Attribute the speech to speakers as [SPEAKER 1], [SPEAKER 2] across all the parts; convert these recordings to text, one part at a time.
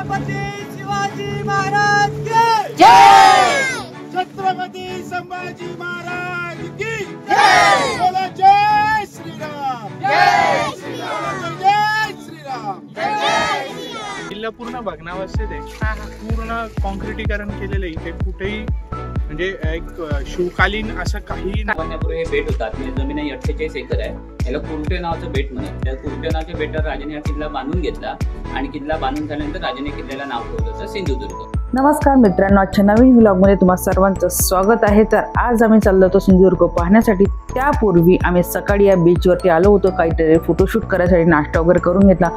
[SPEAKER 1] छत्रपती शिवाजी महाराज की
[SPEAKER 2] जय।
[SPEAKER 1] छत्रपती संभाजी महाराज की जय। बोला जय श्रीराम,
[SPEAKER 2] जय श्रीराम,
[SPEAKER 1] जय श्रीराम,
[SPEAKER 2] जय श्रीराम।
[SPEAKER 3] किल्ला पूर्ण भग्नावस्थेत आहे, पूर्ण कॉन्क्रिटीकरण केलेलं आहे. इथे कुठेही म्हणजे एक शिवकालीन असं काही
[SPEAKER 4] महिन्यापूर्वी हे बेट होतात. जमीन आहे 48 एकर आहे. याला कुर्टे नावाचं बेट म्हणत. त्या कुर्टे नावाच्या बेटावर राजाने हा किल्ला बांधून घेतला आणि किल्ला बांधून झाल्यानंतर राजाने किल्ल्याला नाव ठेवलं होतं सिंधुदुर्ग.
[SPEAKER 5] नमस्कार मित्रांनो, आजच्या नवीन व्लॉगमध्ये तुम्हा सर्वांचं स्वागत आहे. तर आज आम्ही चाललो होतो सिंधुदुर्ग पाहण्यासाठी. त्यापूर्वी आम्ही सकाळी या बीचवरती आलो होतो काहीतरी फोटोशूट करायसाठी. नाश्ता वगैरे करून घेतला.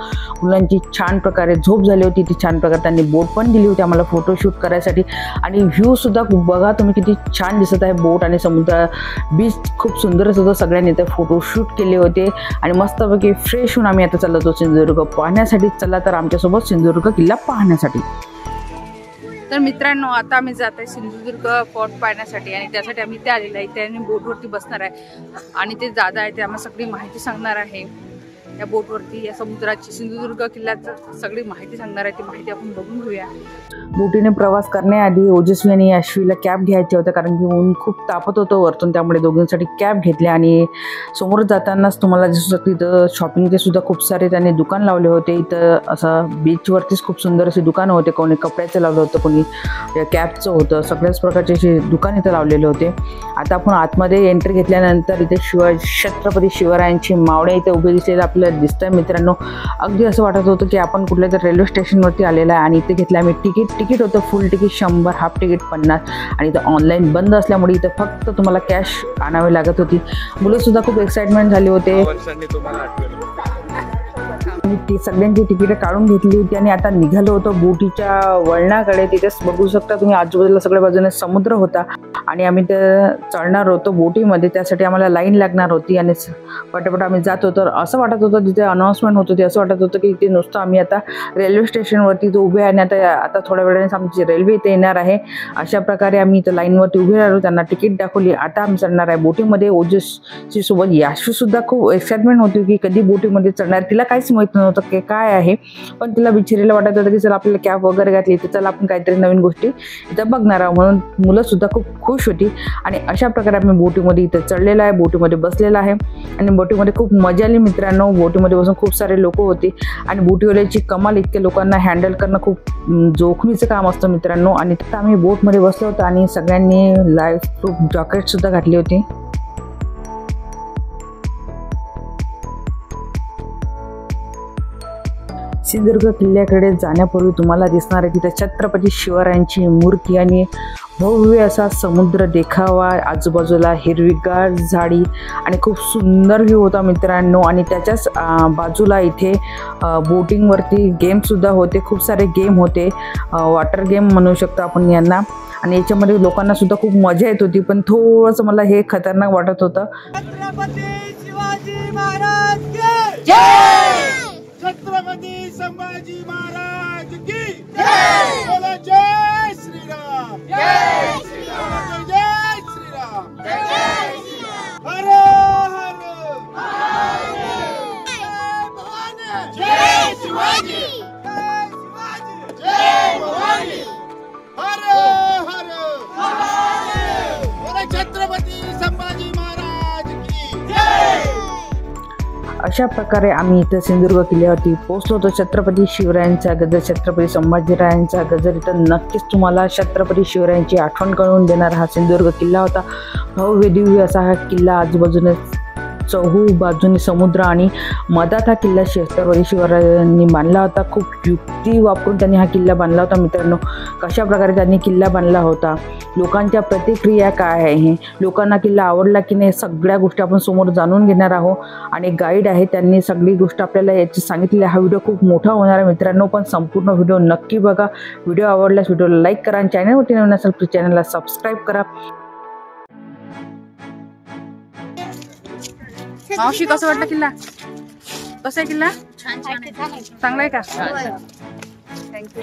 [SPEAKER 5] मुलांची छान प्रकारे झोप झाली होती. ती छान प्रकारे त्यांनी बोट पण दिली होती आम्हाला फोटोशूट करायसाठी. आणि व्ह्यू सुद्धा बघा तुम्ही किती छान दिसत आहे. बोट आणि समुद्र बीच खूप सुंदरच होतं. सगळ्यांनी इथे फोटोशूट केले होते आणि मस्तपैकी फ्रेश होऊन आम्ही आता चाललो होतो सिंधुदुर्ग पाहण्यासाठी. चला तर आमच्यासोबत सिंधुदुर्ग किल्ला पाहण्यासाठी.
[SPEAKER 6] तर मित्रांनो, आता आम्ही जात आहे सिंधुदुर्ग फोर्ट पाहण्यासाठी आणि त्यासाठी आम्ही इथे आलेलो आहे. इथे आम्ही बोटवरती बसणार आहे आणि ते दादा आहे ते आम्हाला सगळी माहिती सांगणार आहे. या बोटवरती या समुद्राची सिंधुदुर्ग किल्ल्याची सगळी माहिती सांगणार आहे. ती माहिती आपण बघून घेऊया.
[SPEAKER 5] बोटीने प्रवास करण्याआधी ओजस्वी आणि अश्वीला कॅब घ्यायच्या होत्या कारण की ऊन खूप तापत होतं वरतून. त्यामुळे दोघांसाठी कॅब घेतल्या आणि समोर जातानाच तुम्हाला दिसू शकते इथं शॉपिंगचे सुद्धा खूप सारे त्यांनी दुकान लावले होते. इथं असं बीचवरतीच खूप सुंदर असे दुकानं होते. कोणी कपड्याचं लावलं होतं, कोणी कॅबचं होतं. सगळ्याच प्रकारचे असे दुकान इथं लावलेले होते. आता आपण आतमध्ये एंट्री घेतल्यानंतर इथे छत्रपती शिवरायांची मावळे इथे उभे दिसलेले आपल्याला दिसतंय. मित्रांनो, अगदी असं वाटत होतं की आपण कुठल्या तरी रेल्वे स्टेशनवरती आलेलं आहे. आणि इथे घेतलं आम्ही तिकीट होतं. फुल तिकीट 100, हाफ तिकीट 50. आणि इथं ऑनलाईन बंद असल्यामुळे इथं फक्त तुम्हाला कॅश आणावी लागत होती. मुलं सुद्धा खूप एक्साइटमेंट झाले होते. ती सगळ्यांची तिकीटं काढून घेतली होती आणि आता निघालो होतो बोटीच्या वळणाकडे. तिथेच बघू शकता तुम्ही आजूबाजूला सगळ्या बाजूने समुद्र होता आणि आम्ही ते चढणार होतो बोटीमध्ये. त्यासाठी आम्हाला लाईन लागणार होती आणि पटापट आम्ही जात होतो. असं वाटत होतं तिथे अनाऊन्समेंट होत होती. असं वाटत होतं की इथे नुसतं आम्ही आता रेल्वे स्टेशनवरती इथे उभे आहे आणि आता थोड्या वेळाने आमची रेल्वे इथे येणार आहे. अशा प्रकारे आम्ही इथं लाईनवरती उभे राहिलो. त्यांना तिकीट दाखवली. आता आम्ही चढणार आहे बोटीमध्ये. ओजस्वी सोबत याशू सुद्धा खूप एक्साइटमेंट होती की कधी बोटीमध्ये चढणार. तिला काहीच माहित नव्हतं की काय आहे, पण तिला बिचारीला वाटत होतं की चला आपल्याला कॅब वगैरे घातली तर चला आपण काहीतरी नवीन गोष्टी इथं बघणार आहोत. म्हणून मुलं सुद्धा खूप खुश होती. आणि अशा प्रकारे आम्ही बोटीमध्ये इथं चढलेला आहे, बोटीमध्ये बसलेला आहे आणि बोटीमध्ये खूप मजा आली. मित्रांनो, बोटीमध्ये बसून खूप सारे लोक होते आणि बोटीवाल्याची कमाल. इतक्या लोकांना हँडल करणं खूप जोखमीचं काम असतं मित्रांनो. आणि तिथं आम्ही बोटमध्ये बसलो होतो आणि सगळ्यांनी लाईफ प्रूफ जॅकेट सुद्धा घातली होती. सिंधुदुर्ग किल्ल्याकडे जाण्यापूर्वी तुम्हाला दिसणार आहे तिथे छत्रपती शिवरायांची मूर्ती आणि भव्य असा समुद्र देखावा. आजूबाजूला हिरवीगार झाडी आणि खूप सुंदर व्ह्यू होता मित्रांनो. आणि त्याच्याच बाजूला इथे बोटिंगवरती गेमसुद्धा होते. खूप सारे गेम होते, वॉटर गेम म्हणू शकतो आपण यांना. आणि याच्यामध्ये लोकांना सुद्धा खूप मजा येत होती, पण थोडंसं मला हे खतरनाक वाटत होतं.
[SPEAKER 1] छत्रपती शिवाजी महाराज की
[SPEAKER 2] जय।
[SPEAKER 1] छत्रपती संभाजी महाराज की जय। बोला जय श्रीराम,
[SPEAKER 2] जय श्रीराम,
[SPEAKER 1] जय श्रीराम,
[SPEAKER 2] जय श्रीराम।
[SPEAKER 1] हर हर जय भवानी,
[SPEAKER 2] जय शिवाजी,
[SPEAKER 1] जय शिवाजी,
[SPEAKER 2] जय भवानी।
[SPEAKER 1] हर हर बोला छत्रपती संभाजी महाराज की जय।
[SPEAKER 5] अशा प्रकारे आम्ही इथं सिंधुदुर्ग किल्ल्यावरती पोहोचलो होतो. छत्रपती शिवरायांचा गजर, छत्रपती संभाजीरायांचा गजर. इथं नक्कीच तुम्हाला छत्रपती शिवरायांची आठवण करून देणारा हा सिंधुदुर्ग किल्ला होता. भव्य दिव्य असा हा किल्ला. आजूबाजूने चहू बाजूने समुद्र आणि मधात हा किल्ला छत्रपती शिवरायांनी बांधला होता. खूप युक्ती वापरून त्यांनी हा किल्ला बांधला होता. मित्रांनो, कशा प्रकारे त्यांनी किल्ला बांधला होता, लोकांच्या प्रतिक्रिया काय आहे, लोकांना किल्ला आवडला की नाही, सगळ्या गोष्टी आपण समोर जाणून घेणार आहोत. आणि गाईड आहे, त्यांनी सगळी गोष्ट आपल्याला याची सांगितली. हा व्हिडिओ खूप मोठा होणार आहे मित्रांनो, पण संपूर्ण व्हिडिओ नक्की बघा. व्हिडिओ आवडल्यास व्हिडिओला लाईक करा आणि चॅनलवरती नवीन असेल तर चॅनलला सबस्क्राईब करा.
[SPEAKER 6] मावशी, कसं वाटलं किल्ला? कसा आहे किल्ला? चांगला आहे का? थँक्यू.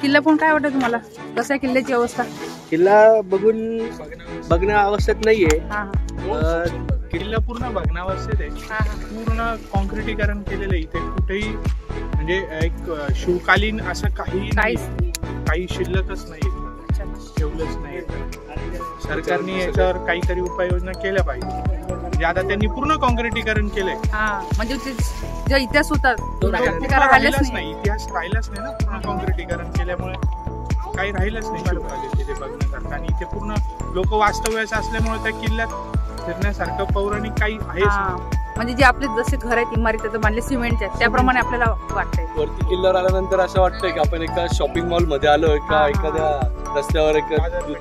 [SPEAKER 6] किल्ला पण काय वाटतं तुम्हाला? कसं आहे किल्ल्याची अवस्था?
[SPEAKER 3] किल्ला बघण्या अवस्थेत नाहीये. किल्ला पूर्ण भग्नावस्थेत आहे. पूर्ण कॉन्क्रिटीकरण केलेलं आहे. इथे कुठेही म्हणजे एक शिवकालीन असं काही काही शिल्लकच नाही, ठेवलंच नाही. सरकारने याच्यावर काहीतरी उपाययोजना केल्या पाहिजे. म्हणजे आता त्यांनी पूर्ण कॉन्क्रिटीकरण केलंय.
[SPEAKER 6] म्हणजे जो इतिहास होता तो
[SPEAKER 3] राहिलाच नाही, इतिहास राहिलाच नाही ना. पूर्ण कॉन्क्रिटीकरण केल्यामुळे काही राहिलंच नाही शिवकालीन तिथे बघण्यासारखं. आणि इथे पूर्ण लोक वास्तव्यास असल्यामुळे त्या किल्ल्यात फिरण्यासारखं पौराणिक काही आहेच नाही.
[SPEAKER 6] म्हणजे जे आपले जसे घर आहेत इमारती बांधले सिमेंटच्या त्याप्रमाणे आपल्याला वाटतंय.
[SPEAKER 7] वरती किल्ल्यावर आल्यानंतर असं वाटतंय की आपण एका शॉपिंग मॉल मध्ये आलोय का एखाद्या रस्त्यावर एक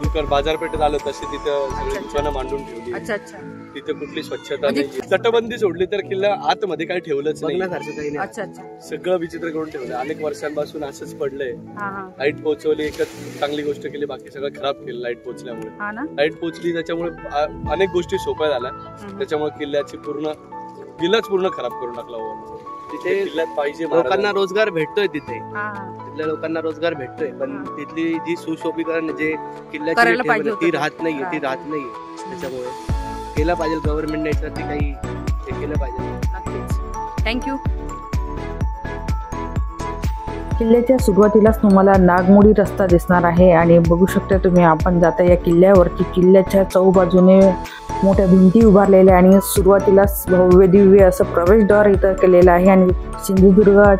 [SPEAKER 7] दुकान बाजारपेठेत आलो तशी तिथं सगळी दुकानं मांडून ठेवली.
[SPEAKER 6] अच्छा अच्छा.
[SPEAKER 7] तिथे कुठली स्वच्छता नाही, तटबंदी सोडली तर किल्ला आतमध्ये काही ठेवलंच नाही.
[SPEAKER 6] अच्छा अच्छा.
[SPEAKER 7] सगळं विचित्र करून ठेवलं. अनेक वर्षांपासून असंच पडलंय. लाईट पोहोचवली, एकच चांगली गोष्ट केली, बाकी सगळं खराब केलं लाईट पोहोचल्यामुळे. लाईट पोहोचली त्याच्यामुळे अनेक गोष्टी सोप्या झाल्या. त्याच्यामुळे किल्ल्याची किल्लाच पूर्ण खराब करून टाकला. तिथे किल्ल्यात पाहिजे
[SPEAKER 8] लोकांना रोजगार भेटतोय, तिथल्या लोकांना रोजगार भेटतोय, पण तिथली जी सुशोभीकरण जे किल्ल्याची ती राहत नाहीये. त्याच्यामुळे केलं पाहिजे गव्हर्नमेंटने याच्यावरती काही हे केलं पाहिजे.
[SPEAKER 6] थँक्यू.
[SPEAKER 5] किल्ल्याच्या सुरुवातीलाच तुम्हाला नागमोडी रस्ता दिसणार आहे आणि बघू शकता तुम्ही आपण जाता या किल्ल्यावरती. किल्ल्याच्या चौबाजूने मोठ्या भिंती उभारलेल्या आणि सुरुवातीलाच भव्य दिव्य असं प्रवेशद्वार इथं केलेलं आहे. आणि सिंधुदुर्ग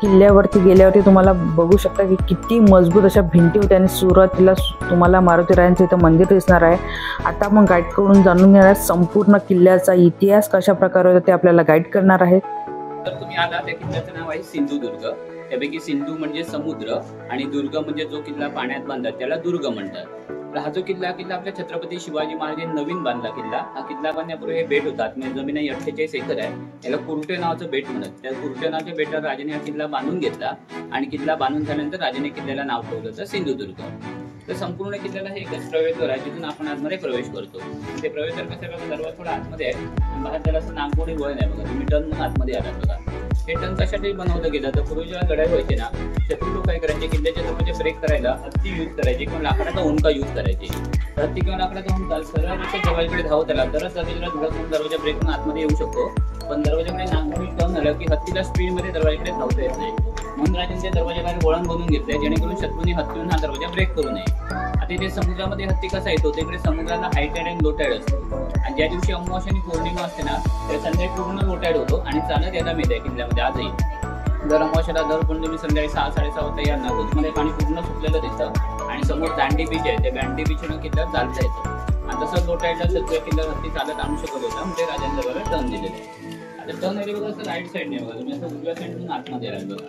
[SPEAKER 5] किल्ल्यावरती गेल्यावरती तुम्हाला बघू शकता की किती मजबूत अशा भिंती होत्या. आणि सुरुवातीला तुम्हाला मारुतीरायांचं इथं मंदिर दिसणार आहे. आता मग गाईडकडून जाणून घेणार संपूर्ण किल्ल्याचा इतिहास कशा प्रकारे होता ते आपल्याला गाईड करणार आहेत.
[SPEAKER 4] तर तुम्ही आला त्या किल्ल्याचं नाव आहे सिंधुदुर्ग. त्यापैकी सिंधू म्हणजे समुद्र आणि दुर्ग म्हणजे जो किल्ला पाण्यात बांधतात त्याला दुर्ग म्हणतात. हा जो किल्ला आपल्या छत्रपती शिवाजी महाराजांनी नवीन बांधला किल्ला. हा किल्ला बांधण्यापूर्वी हे बेट होतात. म्हणजे जमीन 48 एकर आहे. याला कुरटे नावाचं बेट म्हणत. त्या कुरटे नावाच्या बेटावर राजाने हा किल्ला बांधून घेतला आणि किल्ला बांधून झाल्यानंतर राजाने किल्ल्याला नाव ठेवलं तर सिंधुदुर्ग. तर संपूर्ण किल्ल्याला हे एकच प्रवेशद्वार आहे जिथून आपण आतमध्ये प्रवेश करतो. ते प्रवेशद्वार कसं बघा, दरवाजा थोडा आतमध्ये आहे. बाहेर त्याला असं नागमोडी वळण आहे बघा. तुम्ही टर्न म्हणून आतमध्ये आलात बघा. हे टर्न कशासाठी बनवलं गेलं तर पूर्वी जेव्हा लढाई व्हायची ना, शत्रू लोक काय करायचे, किल्ल्याच्या दरवाजे ब्रेक करायला हत्ती यूज करायचे किंवा लाकडाचा हुंका यूज करायचे. हत्ती किंवा लाकडाचा हुंका सरळ दरवाजाकडे धावत आला तरच दरवाजा ब्रेक करून आतमध्ये येऊ शकतो. पण दरवाजाकडे नागमोडी टर्न झालं की हत्तीला स्पीडमध्ये दरवाजाकडे धावता येत नाही. म्हणून राजांनी त्या दरवाजाकडे वळण बनवून घेतलंय जेणेकरून शत्रूंनी हत्तीहून हा दरवाजा ब्रेक करू नये. आता इथे समुद्रामध्ये हत्ती कसा येतो, तिकडे समुद्राला हाय टाईड आणि लो टाईड असतो. आणि ज्या दिवशी अमावास्या आणि पौर्णिमा असते ना त्या संध्याकाळी पूर्ण लो टाईड होतो आणि चालत यायला मिळते किल्ल्यामध्ये आजही. दर अमावास्याला दर पौर्णिमे संध्याकाळी 6-6:30 वाजता या ना मध्ये पाणी पूर्ण सुकलेलं दिसतं आणि समोर दांडी बीच आहे. त्या दांडी बीचनं किल्ल्यात चालता येतं. आणि तसं लो टाईडला सगळ्या किल्ल्यावर हत्ती चालत आणू शकत होता. म्हणजे राजांच्या दरबारात टर्न दिलेलं आहे. आता टर्न एरिया बघा असं राईट साईडने बघा. तुम्ही असं उजव्या साईडून आतमध्ये आलात बघा.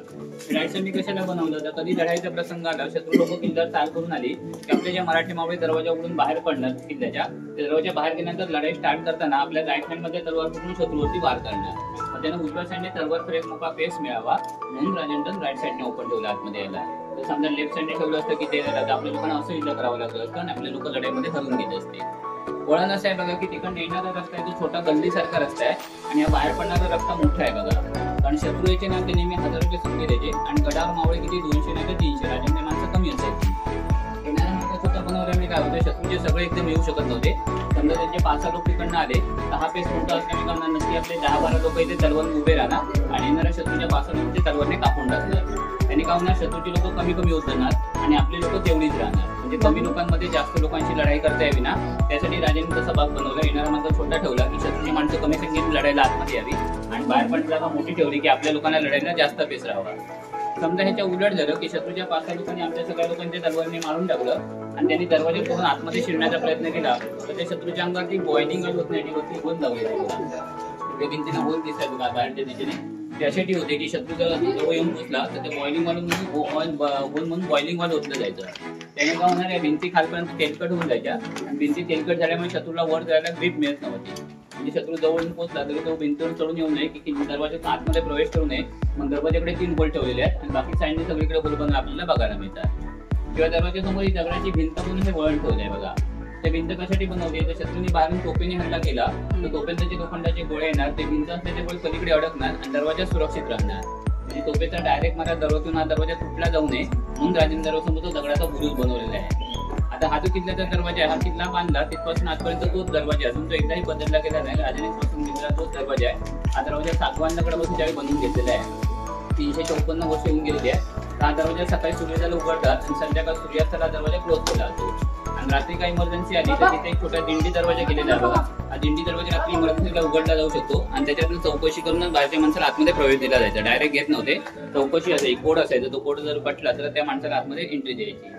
[SPEAKER 4] राईट साईडने कशाला बनवलं तर कधी लढाईचा प्रसंग आला, शत्रू लोक किल्ल्यावर चाल करून आली की आपले जे मराठी मावळे दरवाजा उघडून बाहेर पडणार किल्ल्याच्या, दरवाजा बाहेर गेल्यानंतर लढाई स्टार्ट करताना आपल्या राईट हँडमध्ये तलवार पकडून शत्रूवरती वार करणार. मग त्यानं उजव्या साईडने तलवार एक मोठा पेस मिळावा म्हणून राजांनी राईट साईडने ओपन ठेवलं आतमध्ये यायला. तर समजा लेफ्ट साईडने ठेवलं असतं की ते आपल्या लोकांना असं युद्ध करावं लागलं असतं आणि आपले लोक लढाईमध्ये हरून घेत असते. वळण असं आहे बघा की तिकडे येणारा रस्ता आहे तो छोटा गल्लीसारखा रस्ता आहे आणि हा बाहेर पडणारा रस्ता मोठा आहे बघा. कारण शत्रू याचे ना ते नेहमी 1000 रुपये सुट्टी द्यायचे आणि गडावर मावळे किती 200 नाही तर 300. राजांचे माणसं कमी असायची. येणारा मार्ग छोटा बनवल्यामुळे काय होतं, शत्रूचे सगळे एकदम येऊ शकत नव्हते. समजा त्यांचे 5-6 लोक तिकडनं आले तर हा पेस मोठा असल्याने कारण नक्की आपले 10-12 लोक इथे तलवार उभे राहणार आणि येणाऱ्या शत्रूच्या 5-6 लोकांचे तलवारने कापून टाकणार. त्यांनी काय होणार, शत्रूची लोक कमी होत जाणार आणि आपले लोक तेवढीच राहणार. म्हणजे कमी लोकांमध्ये जास्त लोकांची लढाई करता यावी ना, त्यासाठी राजांनी तसा भाग बनवला. येणारा मार्ग छोटा ठेवला की शत्रूची माणसं कमी संख्येने लढायला आतमध्ये यावी आणि बाहेर पण जागा मोठी ठेवली की आपल्या लोकांना लढायला जास्त पेस राहावा. समजा ह्याच्या उलट झालं की शत्रूच्या 5-6 लोकांनी आमच्या सगळ्या लोकांच्या तलवारीने मारून टाकलं आणि त्यांनी दरवाजे करून आतमध्ये शिरण्याचा प्रयत्न केला तर त्या शत्रूच्या अंगावरती बॉइलिंग होत नाही आणि वरती होल लावले. भिंतीला होल दिसायला बघा बाहेरच्या दिशेने. त्यासाठी होते की शत्रू जर जवळ येऊन पोचला तर ते बॉइलिंग वाल म्हणून बॉइलिंग वाल ओतलं जायचं. त्याने काय होणार, या भिंती खालपर्यंत तेलकट होऊन जायच्या आणि भिंती तेलकट झाल्यामुळे शत्रूला वर जायला ग्रीप मिळत नव्हती. म्हणजे शत्रू जवळ येऊन पोचला तरी तो भिंतीवर चढून येऊ नये की दरवाजाच्या आतमध्ये प्रवेश करू नये. मग दरवाजाकडे 3 होल ठेवलेले आहेत आणि बाकी साईडने सगळीकडे होल बनवून आपल्याला बघायला मिळतात. किंवा दरवाजासमोर ही दगडाची भिंत म्हणून हे वळण ठेवलंय बघा. त्या भिंत कशासाठी बनवली तर शत्रूंनी बाहेरून तोफेने हल्ला केला तर तोफेचे जे लोखंडाचे गोळे येणार ते भिंत असल्याचे गोळे पलीकडे अडकणार आणि दरवाजा सुरक्षित राहणार. म्हणजे तोफेचा डायरेक्ट मला दरवाजातून हा दरवाजा तुटला जाऊ नये म्हणून राजांनी दरवाजासमोर तो दगडाचा बुरुज बनवलेला आहे. आता हा जो किल्ल्याचा दरवाजा आहे, हा किल्ला बांधला तिथपासून आजपर्यंत तोच दरवाजा असून तो एकदाही बदलला गेला नाही. राजाने पासून घेतलेला तोच दरवाजा आहे. हा दरवाजा सातवाहनाकडे बसून त्यावेळी बनवून घेतलेला आहे. 354 वर्ष येऊन गेलेली आहे. हा दरवाजा सकाळी सूर्योदयाला उघडतात आणि संध्याकाळी सूर्यास्ताला दरवाजा क्लोज केला जातो. आणि रात्री काही इमर्जन्सी आली तर तिथे एक छोटा दिंडी दरवाजा केलेला आहे बघा. हा दिंडी दरवाजा रात्री इमर्जन्सीला उघडला जाऊ शकतो आणि त्याच्यातून चौकशी करून बाहेरच्या माणसाला आतमध्ये प्रवेश दिला जायचा. डायरेक्ट घेत नव्हते, चौकशी असायची, कोड असायचा. तो कोड जर पटला तर त्या माणसाला आतमध्ये एंट्री द्यायची.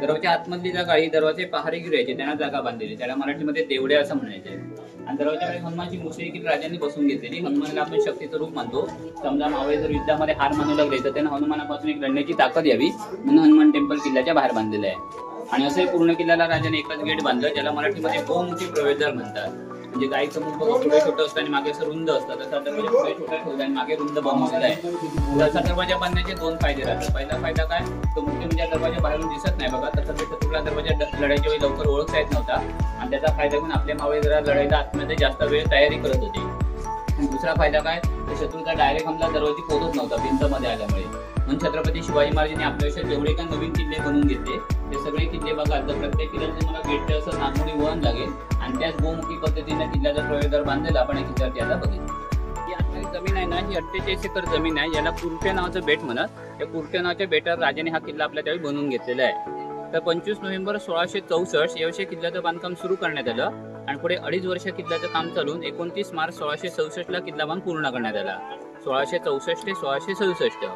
[SPEAKER 4] दरवाजा आतमधली जागा ही दरवाजे पहारेगीर यायचे, त्यांना जागा बांधलेली, त्याला मराठीमध्ये देवड्या असं म्हणायचे. आणि दरवाजाकडे हनुमानची मूर्ती देखील राजांनी बसून घेतलेली. हनुमानाला आपण शक्तीचं रूप मानतो. समजा मावळे जर युद्धामध्ये हार मानू लागले तर त्यांना हनुमानापासून एक लढण्याची ताकद यावी म्हणून हनुमान टेम्पल किल्ल्याच्या बाहेर बांधलेलं आहे. आणि असंही पूर्ण किल्ल्याला राजाने एकच गेट बांधलं, ज्याला मराठीमध्ये बहुमुखी प्रवेशद्वार म्हणतात. म्हणजे गाईचं मुख पुढे छोटं असतं आणि मागे असं रुंद असतं, तसा दरवाजा पुढे छोटा ठेवला आणि मागे रुंद बनवलेला आहे. तसा दरवाजा बांधण्याचे 2 फायदे राहतात. पहिला फायदा काय, तो मुख्य म्हणजे दरवाजा बाहेरून दिसत नाही बघा. तसं ते शत्रूला दरवाजा लढायच्या वेळी लवकर ओळखता येत नव्हता आणि त्याचा फायदा घेऊन आपले मावळे जरा लढाईला आतमध्ये जास्त वेळ तयारी करत होते. आणि दुसरा फायदा काय, तर शत्रूचा डायरेक्ट हमला दरवाजी पोहोचत नव्हता भिंत मध्ये आल्यामुळे. म्हणून छत्रपती शिवाजी महाराजांनी आपल्या आयुष्यात जेवढे काही नवीन किल्ले बनवून घेतले ते सगळे किल्ले बघा. तर प्रत्येक किल्ल्याला तुम्हाला गेटचं असं नागमोडी वळण लागेल आणि त्याच गोमुखी पद्धतीने किल्ल्याचा प्रवेशद्वार बांधलेला आपण या किल्ल्यावरती आता बघितलं. ही आतली जमीन आहे ना, ही 48 एकर जमीन आहे, याला कुर्टे नावाचं बेट म्हणत. त्या कुर्टे नावाच्या बेटावर राजाने हा किल्ला आपल्या त्यावेळी बनवून घेतलेला आहे. तर 25 नोव्हेंबर 1664 या वर्षी किल्ल्याचं बांधकाम सुरू करण्यात आलं आणि पुढे 2.5 वर्ष किल्ल्याचं काम चालून 29 मार्च 1667 किल्ला बांध पूर्ण करण्यात आला. 1664 ते 1667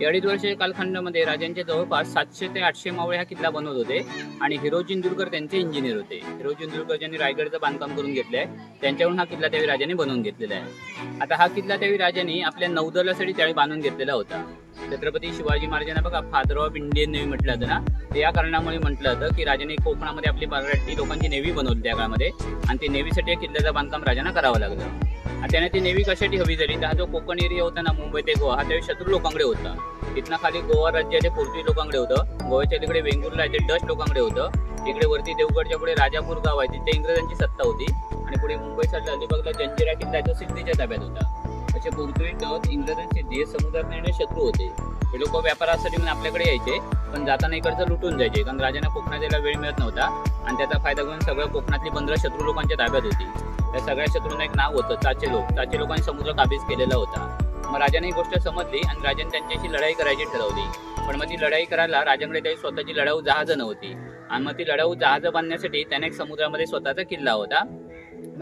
[SPEAKER 4] या 2.5 वर्षाच्या कालखंडामध्ये राजांच्या जवळपास 700 ते 800 मावळे हा किल्ला बनवत होते आणि हिरोजी इंदुरकर त्यांचे इंजिनियर होते. हिरोजी इंदुरकर ज्यांनी रायगडचं बांधकाम करून घेतलं आहे, त्यांच्याकडून हा किल्ला त्यावेळी राजाने बनवून घेतलेला आहे. आता हा किल्ला त्यावेळी राजाने आपल्या नौदलासाठी त्यावेळी बांधून घेतलेला होता. छत्रपती शिवाजी महाराजांना बघा फादर ऑफ इंडियन नेव्ही म्हटलं जातं ना, ते या कारणामुळे म्हटलं जातं की राजाने कोकणामध्ये आपली मराठी लोकांची नेव्ही बनवली त्या काळामध्ये आणि ते नेव्हीसाठी या किल्ल्याचं बांधकाम राजांना करावं लागलं. त्याने ती नेव्ही कशासाठी हवी झाली, तर हा जो कोकण एरिया होता ना, मुंबई ते गोवा, हा त्यावेळी शत्रू लोकांकडे होता. तिथनं खाली गोवा राज्य ते पोर्तुगीज लोकांकडे होतं, गोव्याच्या तिकडे वेंगुर्ला ते डच लोकांकडे होतं, इकडे वरती देवगडच्या पुढे राजापूर गाव आहे तिथे इंग्रजांची सत्ता होती आणि पुढे मुंबई साईडला अलिबागला जंजिरा किल्ला जो सिद्धीच्या ताब्यात होता. असे पोर्तुगीज इंग्रजांचे देश समुद्रात येणारे शत्रू होते. हे लोक व्यापारासाठी म्हणून आपल्याकडे यायचे, पण जाताना इकडचं लुटून जायचे, कारण राजांना कोकणात यायला वेळ मिळत नव्हता आणि त्याचा फायदा घेऊन सगळ्या कोकणातली बंदरं शत्रू लोकांच्या ताब्यात होती. त्या सगळ्या शत्रूंना एक नाव होतं चाचे लोक. चाचे लोकांनी समुद्र काबीज केलेला होता. मग राजाने ही गोष्ट समजली आणि राजाने त्यांच्याशी लढाई करायची ठरवली. पण मग ती लढाई करायला राजांकडे काही स्वतःची लढाऊ जहाजं नव्हती आणि मग ती लढाऊ जहाजं बांधण्यासाठी त्याने एक समुद्रामध्ये स्वतःचा किल्ला होता.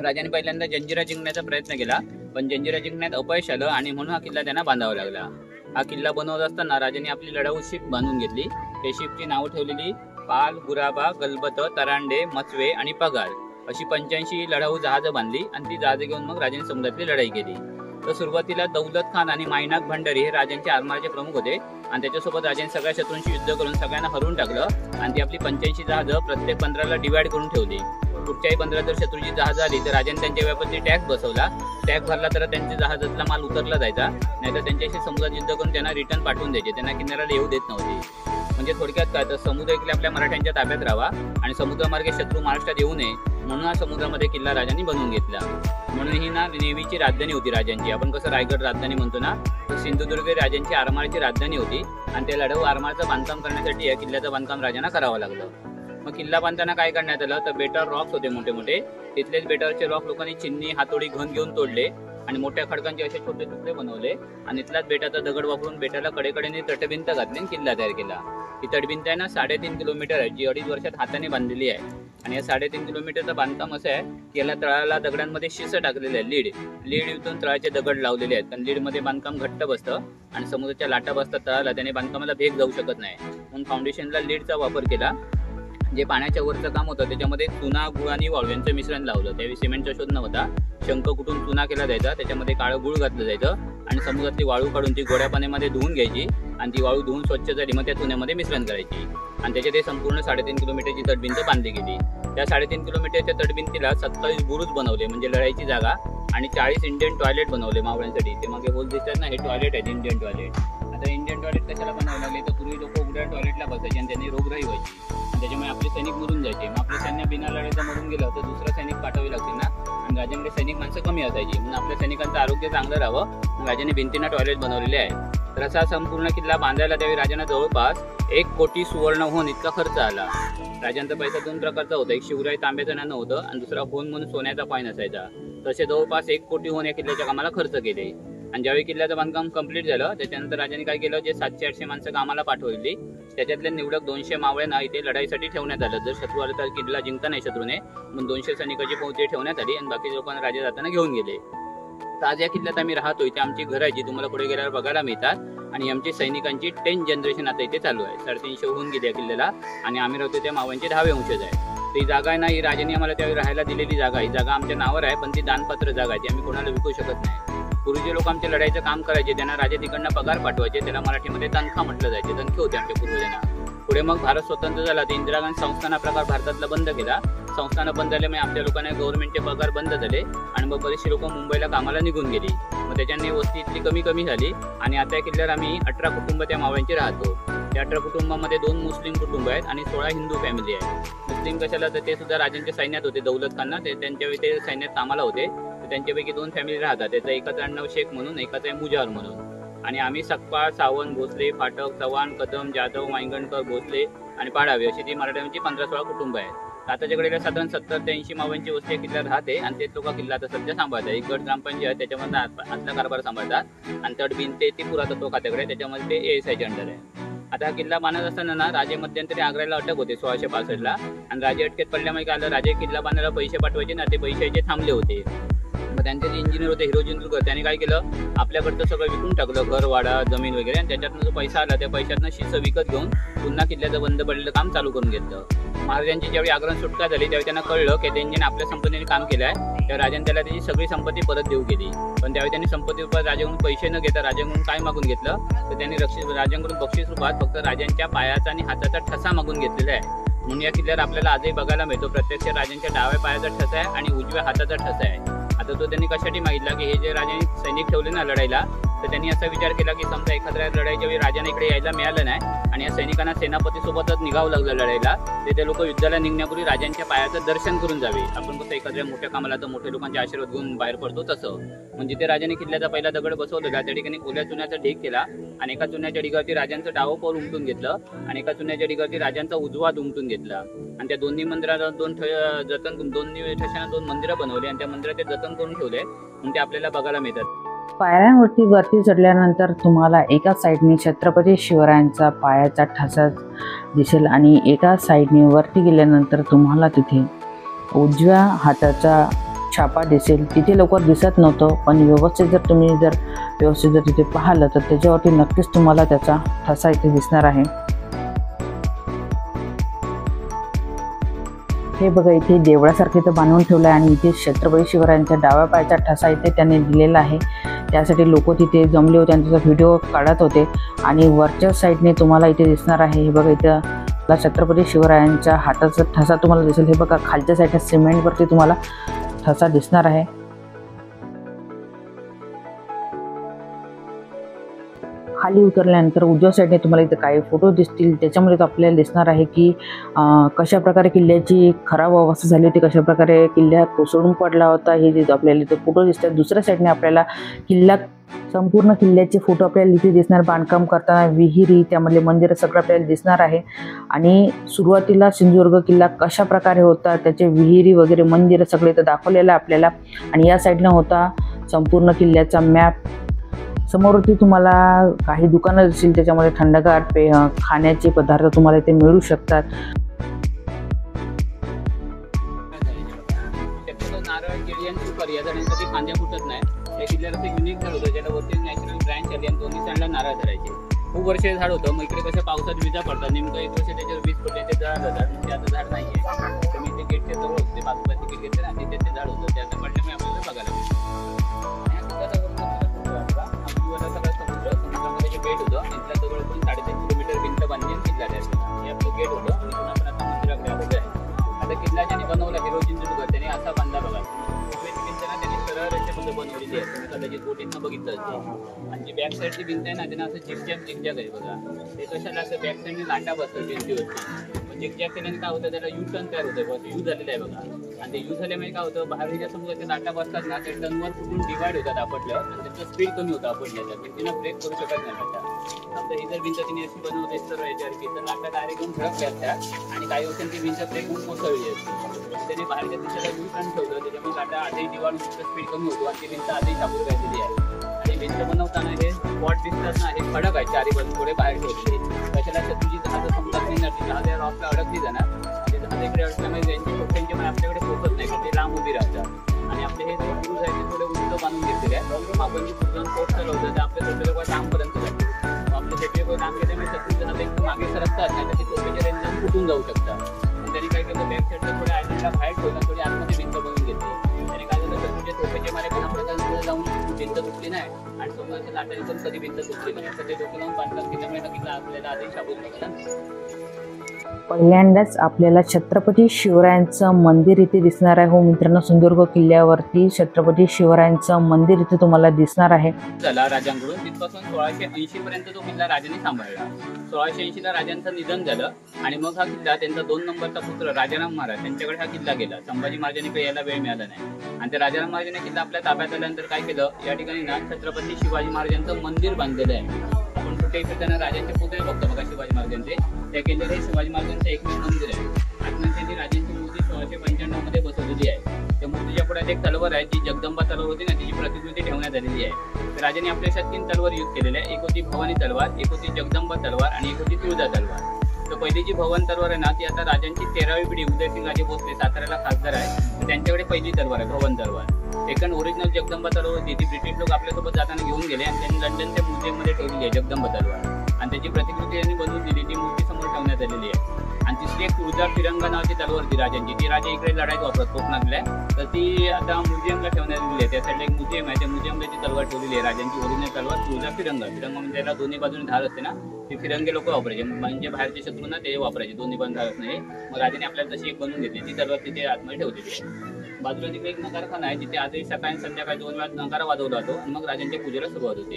[SPEAKER 4] राजाने पहिल्यांदा जंजिरा जिंकण्याचा प्रयत्न केला, पण जंजिरा जिंकण्यात अपयश आलं आणि म्हणून हा किल्ला त्यांना बांधावा लागला. हा किल्ला बनवत असताना राजाने आपली लढाऊ शिप बांधून घेतली. त्या शिपची नावं ठेवलेली पाल, गुराबा, गलबत, तरांडे, मचवे आणि पगार अशी 85 लढाऊ जहाजं बांधली आणि ती जहाजं घेऊन मग राजाने समुद्रातली लढाई केली. तर सुरुवातीला दौलत खान आणि मायनाक भंडारी हे राजांचे आरमाराचे प्रमुख होते आणि त्याच्यासोबत राजाने सगळ्या शत्रूंशी युद्ध करून सगळ्यांना हरवून टाकलं आणि ती आपली 85 जहाजं प्रत्येक 15ला डिवाइड करून ठेवली. पुढच्याही 15 जर शत्रूची जहाजं आली तर राजाने त्यांच्या व्यापारी टॅक्स बसवला. टॅक्स भरला तर त्यांच्या जहाजातला माल उतरला जायचा, नाहीतर त्यांच्याशी समुद्रात युद्ध करून त्यांना रिटर्न पाठवून द्यायचे, त्यांना किनाऱ्याला येऊ देत नव्हते. म्हणजे थोडक्यात काय तर समुद्र इकडे आपल्या मराठ्यांच्या ताब्यात राहावा आणि समुद्रमार्गे शत्रू महाराष्ट्रात येऊ नये म्हणून हा समुद्रामध्ये किल्ला राजांनी बनवून घेतला. म्हणून ही ना नेव्हीची राजधानी होती राजांची. आपण कसं रायगड राजधानी म्हणतो ना, तर सिंधुदुर्ग राजांची आरमाराची राजधानी होती आणि त्या लढाऊ आरमाराचं बांधकाम करण्यासाठी या किल्ल्याचं बांधकाम राजांना करावं लागलं. मग किल्ला बांधताना काय करण्यात आलं, तर बेटावर रॉक्स होते मोठे मोठे, तिथलेच बेटावरचे रॉक लोकांनी चिन्नी, हातोडी, घन घेऊन तोडले आणि मोठ्या खडकांचे असे छोटे तुकडे बनवले आणि इथलाच बेटाचा दगड वापरून बेटाला कडेकडेने तटभिंत घातली आणि किल्ला तयार केला. ही तटभिंत आहे ना 3.5 किलोमीटर आहे, जी 2.5 वर्षात हाताने बांधलेली आहे. आणि या 3.5 किलोमीटरचं बांधकाम असं आहे की याला तळाला दगडांमध्ये शिस टाकलेले आहे, लीड इथून तळाचे दगड लावलेले आहेत, कारण लीडमध्ये बांधकाम घट्ट बसतं आणि समुद्राच्या लाटा बसतात तळाला, त्याने बांधकामाला भेग जाऊ शकत नाही. म्हणून फाउंडेशनला लीडचा वापर केला. जे पाण्याच्या वरचं काम होतं त्याच्यामध्ये चुना, गुळ आणि वाळू यांचं मिश्रण लावलं. त्यावेळी सिमेंटचा शोध नव्हता, शंख कुठून चुना केला जायचा, त्याच्यामध्ये काळं गुळ घातलं जायचं आणि समुद्रातली वाळू काढून ती गोड्या पाण्यामध्ये धुवून घ्यायची आणि ती वाळू धुवून स्वच्छ झाली मग त्या चुन्यामध्ये मिश्रण करायची आणि त्याच्या ते संपूर्ण 3.5 किलोमीटरची तटभिंत बांधली गेली. त्या 3.5 किलोमीटरच्या तटभिंतीला 27 बुरुज बनवले म्हणजे लढाईची जागा आणि 40 इंडियन टॉयलेट बनवले मावळ्यांसाठी. ते मागे होल दिसतात ना, हे टॉयलेट आहेत इंडियन टॉयलेट. आता इंडियन टॉयलेट कशाला बनवावे लागले, तर पूर्वी लोक उघड्या टॉयलेटला बसायचे आणि त्यांनी रोगराई व्हायची आणि त्याच्यामुळे आपले सैनिक मरून जायचे. मग आपले सैन्य बिना लढाईचं मरून गेलं तर दुसरा सैनिक पाठवावे लागतील ना, आणि राजांकडे सैनिक माणसं कमी असायची म्हणून आपल्या सैनिकांचं आरोग्य चांगलं राहावं म्हणून राजाने भिंतींना टॉयलेट बनवलेले आहे. तर असा संपूर्ण किल्ला बांधायला त्यावेळी राजांना जवळपास 1 कोटी सुवर्ण होऊन इतका खर्च आला. राजांचा पैसा 2 प्रकारचा होता, एक शिवराई तांब्याचं नाणं होतं आणि दुसरा होन म्हणून सोन्याचा कॉईन असायचा. तसे जवळपास 1 कोटी होऊन या किल्ल्याच्या कामाला खर्च केले. आणि ज्यावेळी किल्ल्याचं बांधकाम कंप्लीट झालं त्याच्यानंतर राजाने काय केलं, जे 700-800 माणसं कामाला पाठवली त्याच्यातले निवडक 200 मावळ्यांना इथे लढाईसाठी ठेवण्यात आलं. जर शत्रू आला तर किल्ला जिंकता नाही शत्रूने, म्हणून 200 सैनिकाची फौज ठेवण्यात आली आणि बाकी लोकांना राजा जाताना घेऊन गेले. तर आज या किल्ल्यात आम्ही राहतो. इथे आमची घरं आहे जी तुम्हाला पुढे गेल्यावर बघायला मिळतात आणि आमची सैनिकांची 10th जनरेशन आता इथे चालू आहे. 350 होऊन गेली या किल्ल्याला आणि आम्ही राहतो त्या मावळ्यांचे 10वे वंशज आहे. तर ही जागा आहे ना, ही राजाने आम्हाला त्यावेळी राहायला दिलेली जागा. ही जागा आमच्या नावावर आहे पण ती दानपात्र जागा आहे, ती आम्ही कोणाला विकू शकत नाही. पूर्वीचे लोक आमचे लढाईचं काम करायचे, त्यांना राजा तिकडनं पगार पाठवायचे, त्याला मराठीमध्ये तनखा म्हटलं जायचे. तनखे होते आमच्या पूर्वजांना. पुढे मग भारत स्वतंत्र झाला तर इंदिरा गांधी संस्थान प्रकार भारतातला बंद केला. संस्थानं बंद झाल्यामुळे आमच्या लोकांना गव्हर्नमेंटचे पगार बंद झाले आणि मग बरेचसे लोक मुंबईला कामाला निघून गेली. मग त्याच्याने वस्ती इथली कमी झाली आणि आता या किल्ल्यावर आम्ही 18 कुटुंब त्या मावळ्यांची राहतो. त्या 18 कुटुंबामध्ये 2 मुस्लिम कुटुंब आहेत आणि 16 हिंदू फॅमिली आहे. मुस्लिम कशाला तर ते सुद्धा राजांच्या सैन्यात होते, दौलत खानना ते त्यांच्यावेळी ते सैन्यात कामाला होते. तर त्यांच्यापैकी 2 फॅमिली राहतात. त्याचं एकाचं आडनाव शेख म्हणून, एकाचं आहे मुजावर म्हणून. आणि आम्ही सकपाळ, सावंत, भोसले, फाटक, चव्हाण, कदम, जाधव, वांगणकर, भोसले आणि पाडावे अशी ती मराठ्यांची 15-16 कुटुंब आहेत. आताच्याकडे साधारण 70 ते 80 मावळ्यांची वस्ती किल्ल्यात राहते आणि तेच लोक किल्ला आता सध्या सांभाळतात. एक गट ग्रामपंचायत त्याच्यामध्ये आतला कारभार सांभाळतात आणि तट भिंत ती पुरातत्व खात्याकडे, त्याच्यामध्ये ते ASIच्या अंडर आहे. आता हा किल्ला बांधत असताना ना राजे मध्यंतरी आग्र्याला अटक होते 1665ला आणि राजे अटकेत पडल्यामुळे काय आलं, राजे किल्ला बांधायला पैसे पाठवायचे ना, ते पैशाचे थांबले होते. मग त्यांचे जे इंजिनियर होते हिरो जिंतूरकर, त्यांनी काय केलं, आपल्याकडचं सगळं विकून टाकलं, घर, वाडा, जमीन वगैरे, आणि त्याच्यातनं जो पैसा आला त्या पैशातनं शिस्त विकत घेऊन पुन्हा किल्ल्याचं बंद पडलेलं काम चालू करून घेतलं. महाराजांची ज्यावेळी आग्रह सुटका झाली त्यावेळी त्यांना कळलं की त्यांनी आपल्या संपत्तीने काम केलं आहे, त्यावेळी राजाने त्याला त्याची सगळी संपत्ती परत देऊ केली. पण त्यावेळी त्यांनी संपत्ती रूपात राजाकडून पैसे न घेता राजाकडून काय मागून घेतलं तर त्यांनी राजांकडून बक्षीस रूपात फक्त राजांच्या पायाचा आणि हाताचा ठसा मागून घेतलेला आहे. म्हणून या किल्ल्यावर आपल्याला आजही बघायला मिळतो प्रत्यक्ष राजांच्या डाव्या पायाचा ठसा आहे आणि उजव्या हाताचा ठसा आहे. आता तो त्यांनी कशासाठी मागितला की हे जे राजांनी सैनिक ठेवले ना लढायला, तर त्यांनी असा विचार केला की समजा एखाद्या लढाईच्या वेळी राजाने इकडे यायला मिळालं नाही आणि या सैनिकांना सेनापतीसोबतच निघावं लागलं लढायला, ते लोक युद्धाला निघण्यापूर्वी राजांच्या पायाचं दर्शन करून जावे. आपण कसं एखाद्या मोठ्या कामाला तर मोठ्या लोकांचे आशीर्वाद घेऊन बाहेर पडतो तसं. म्हणजे ते राजाने किल्ल्याचा पहिला दगड बसवलेला, त्या ठिकाणी ओल्या चुन्याचा ढीग केला आणि एका चुन्याच्या ढिगावरती राजांचं डावं पाऊल उमटून घेतलं आणि एका चुन्याच्या ढिगावरती राजांचा उजवा उमटून घेतला आणि त्या दोन्ही मंदिराला दोन्ही ठशांना 2 मंदिरं बनवली आणि त्या मंदिरात ते जतन करून ठेवले म्हणून ते आपल्याला बघायला मिळतात.
[SPEAKER 5] पायऱ्यांवरती चढल्यानंतर तुम्हाला एका साईडने छत्रपती शिवरायांचा पायाचा ठसा दिसेल आणि एका साईडने वरती गेल्यानंतर तुम्हाला तिथे उजव्या हाताचा छापा दिसेल. तिथे लवकर दिसत नव्हतं पण व्यवस्थित जर तिथे पाहिलं तर त्याच्यावरती नक्कीच तुम्हाला त्याचा ठसा इथे दिसणार आहे. हे बघा इथे देवळासारखे इथं बांधून ठेवलं आहे आणि इथे छत्रपती शिवरायांच्या डाव्या पायाचा ठसा इथे त्यांनी दिलेला आहे. त्यासाठी लोक तिथे जमले होते आणि त्याचा व्हिडिओ काढत होते आणि वरच्या साईडने तुम्हाला इथे दिसणार आहे. हे बघा इथं छत्रपती शिवरायांच्या हाताचा ठसा तुम्हाला दिसेल. हे बघा खालच्या साईडने सिमेंटवरती तुम्हाला ठसा दिसणार आहे. खाली उतरल्यानंतर उजव्या साईडने तुम्हाला इथं काही फोटो दिसतील, त्याच्यामध्ये तो आपल्याला दिसणार आहे की कशा प्रकारे किल्ल्याची खराब अवस्था झाली होती, कशा प्रकारे किल्ला कोसळून पडला होता, हे जे आपल्याला इथं फोटो दिसतात. दुसऱ्या साईडने आपल्याला संपूर्ण किल्ल्याचे फोटो आपल्याला इथे दिसणार. बांधकाम करताना विहिरी, त्यामधले मंदिरं सगळं आपल्याला दिसणार आहे आणि सुरुवातीला सिंधुदुर्ग किल्ला कशा प्रकारे होता त्याचे विहिरी वगैरे मंदिरं सगळे इथं दाखवलेलं आपल्याला. आणि या साईडनं होता संपूर्ण किल्ल्याचा मॅप. समोरती तुम्हाला काही दुकानं दिसतील, त्याच्यामध्ये थंडगार खाण्याचे पदार्थ तुम्हाला इथे मिळू शकतात.
[SPEAKER 4] नारळ, केळी आणि सुपारी या झाडांसाठी फांद्या फुटत नाही. त्या किल्ल्याला ते युनिक झाड होतं, ज्याला वरती नॅचरल ब्रँच आली आणि दोन्ही साईडला नारळ धरायचे. खूप वर्ष झाड होतं. मग इकडे कसं पावसात विजा पडतात, नेमकं 1 वर्ष त्याच्यावर वीज पडले ते झाड म्हणजे आता झाड नाही आहे. तर मी ते गेटच्या जवळ होते, बाजूला तिकीट घेतले ना, तिथे ते झाड होतं, ते आता पडल्यामुळे आपल्याला बघायला मिळतं. समुद्रामध्ये जे गेट होतं तिथल्या जवळपास 3.5 किलोमीटर भिंत बांधली किल्ला हे आपलं गेट होतं आणि पुन्हा पण आता मंदिराकडे आलेलं आहे. आता किल्ला ज्याने बनवला हिरो जिंतूरकर त्याने असा बांधला बघा. उजवीची भिंत ना त्यांनी सरळ रेषेमध्ये बनवलेली आहे, तुम्ही कदाचित बोटीतनं बघितलं असेल. आणि जी बॅक साईडची भिंत आहे ना त्यांना असं झिकझॅक आहे बघा. ते कशाला असं बॅक साईडने लाटा बसतात भिंतीवरती. झिकझॅक केल्याने काय होतं, त्याला यू टर्न तयार होतं बघा. यू झालेलं आहे बघा. आणि ते यू झाल्यामुळे काय होतं, बाहेर ज्या समजा ते लाटा बसतात ना ते टर्नवर कुठून डिवाइड होतात आपटल्यावर आणि त्याचं स्पीड कमी होतं आपटल्याचं. भिंतीनं ब्रेक करू शकत नाही त्याचा. समजा ही जर भिंत तिने अशी बनवते सर्व याच्यावरती तर लाटा डायरेक्ट येऊन धडकल्या असतात आणि काही वर्षांची भिंत ब्रेक होऊन कोसळली असते. त्याने बाहेरच्या दिशेला यू टर्न ठेवलं, त्याच्यामुळे लाटा आधीही डिवाइड स्पीड कमी होतो आणि ती भिंत आधीही सापडून राहिलेली आहे. आणि भिंत बनवताना हे स्पॉट दिसतात ना, हे खडक आहे चारी बाजू थोडे बाहेर ठेवलेले. कशाला तुझी जहाज समजत नाही, जहाज या रॉकला अडकली जाणार. ते जहाज इकडे अडकल्यामुळे त्यांची टोप्यांचे पण आपल्याकडे पोहोचत नाही, कारण ते लांब उभी राहतात. आणि आपले हे जे क्रूज आहे ते थोडे उंच बांधून घेतलेले आहे. आपण जे कुठून पोट चालवतं ते आपल्या छोटे लोक लांबपर्यंत जाते. आपले छोटे लोक लांब केल्यामुळे शत्रू जहाज एकदम मागे सरकतात नाही तर ते टोप्याच्या रेंजला फुटून जाऊ शकतात. त्यांनी काय केलं, बॅक साईडला थोड्या आयलंडला बाहेर ठेवलं, थोडी आतमध्ये भिंत बनवून घेतली. त्याने काय झालं, शत्रूचे टोप्याचे मारे पण आपल्याला जाऊन भिंत तुटली नाही आणि समोरच्या लाटाने पण कधी भिंत तुटली नाही. तर ते डोकं लावून बांधकाम केल्यामुळे नक्कीच आपल्याला आदेश शाबूत लागला.
[SPEAKER 5] पहिल्यांदाच आपल्याला छत्रपती शिवरायांचं मंदिर इथे दिसणार आहे. हो मित्रांनो, सिंधुदुर्ग किल्ल्यावरती छत्रपती शिवरायांचं मंदिर इथे तुम्हाला दिसणार आहे.
[SPEAKER 4] झाला राजांकडून तिथपासून 1680 पर्यंत तो किल्ला राजाने सांभाळला. 1680 ला राजांचं निधन झालं आणि मग हा किल्ला त्यांचा 2 नंबरचा पुत्र राजाराम महाराज त्यांच्याकडे हा किल्ला गेला. संभाजी महाराजांनी यायला वेळ मिळाला नाही आणि त्या राजाराम महाराजांनी किल्ला आपल्या ताब्यात आल्यानंतर काय केलं, या ठिकाणी ना छत्रपती शिवाजी महाराजांचं मंदिर बांधलेलं आहे. आपण कुठेही फिरताना राजांचे पुतळे बघतो बघा शिवाजी महाराजांचे, त्या किल्ल्यात शिवाजी महाराजांचं एकमेव मंदिर आहे. आत्महत्या त्यांनी राजांची मूर्ती 1695 मध्ये बसवलेली आहे. त्या मूर्तीच्या पुढे एक तलवार आहे, जी जगदंबा तलवार होती ना, तिची प्रतिकृती ठेवण्यात आलेली आहे. तर राजांनी आपल्या अशा 3 तलवार यूज केलेल्या आहे. एक होती भवानी तलवार, एक होती जगदंबा तलवार आणि एक होती तुळजा तलवार. तर पहिली जी भवानी तलवार आहे ना, ती आता राजांची 13वी पिढी उदयसिंग राजे भोसले साताऱ्याला खासदार आहे, तर त्यांच्याकडे पहिली तलवार आहे भवानी तलवार. सेकंड ओरिजिनल जगदंबा तलवार होती, ती ब्रिटिश लोक आपल्यासोबत जाताना घेऊन गेले आणि त्यांनी लंडनच्या म्युझियममध्ये ठेवलेली आहे जगदंबा तलवार. आणि त्याची प्रतिकृती त्यांनी बनवून दिली, ती मूर्ती समोर ठेवण्यात आलेली आहे. आणि तिसरी एक तुळजा फिरंगा नावाची तलवार होती राजांची, ती राजा इकडे लढाईत वापरत कोकणातल्या, तर ती आता म्युझियमला ठेवण्यात आलेली आहे. त्या साईडला एक म्युझियम आहे, त्या म्युझियमला ती तलवार ठेवलेली आहे राजांची ओरिजिनल तलवार तुळजा फिरंगा. फिरंगा म्हणजे त्याला दोन्ही बाजूने धार असते ना, ते फिरंगे लोक वापरायचे, म्हणजे बाहेरचे शत्रूंना ते वापरायचे, दोन्ही बाजून धार नाही. मग राजाने आपल्याला तशी एक बनवून घेतली, ती तलवार तिथे आतमध्ये ठेवलेली आहे. बाजूला तिथे एक नगारखाना आहे, जिथे आजही सकाळी संध्याकाळी 2 वेळा नगारा वाजवला जातो आणि मग राजांच्या पूजेला सुरुवात होते.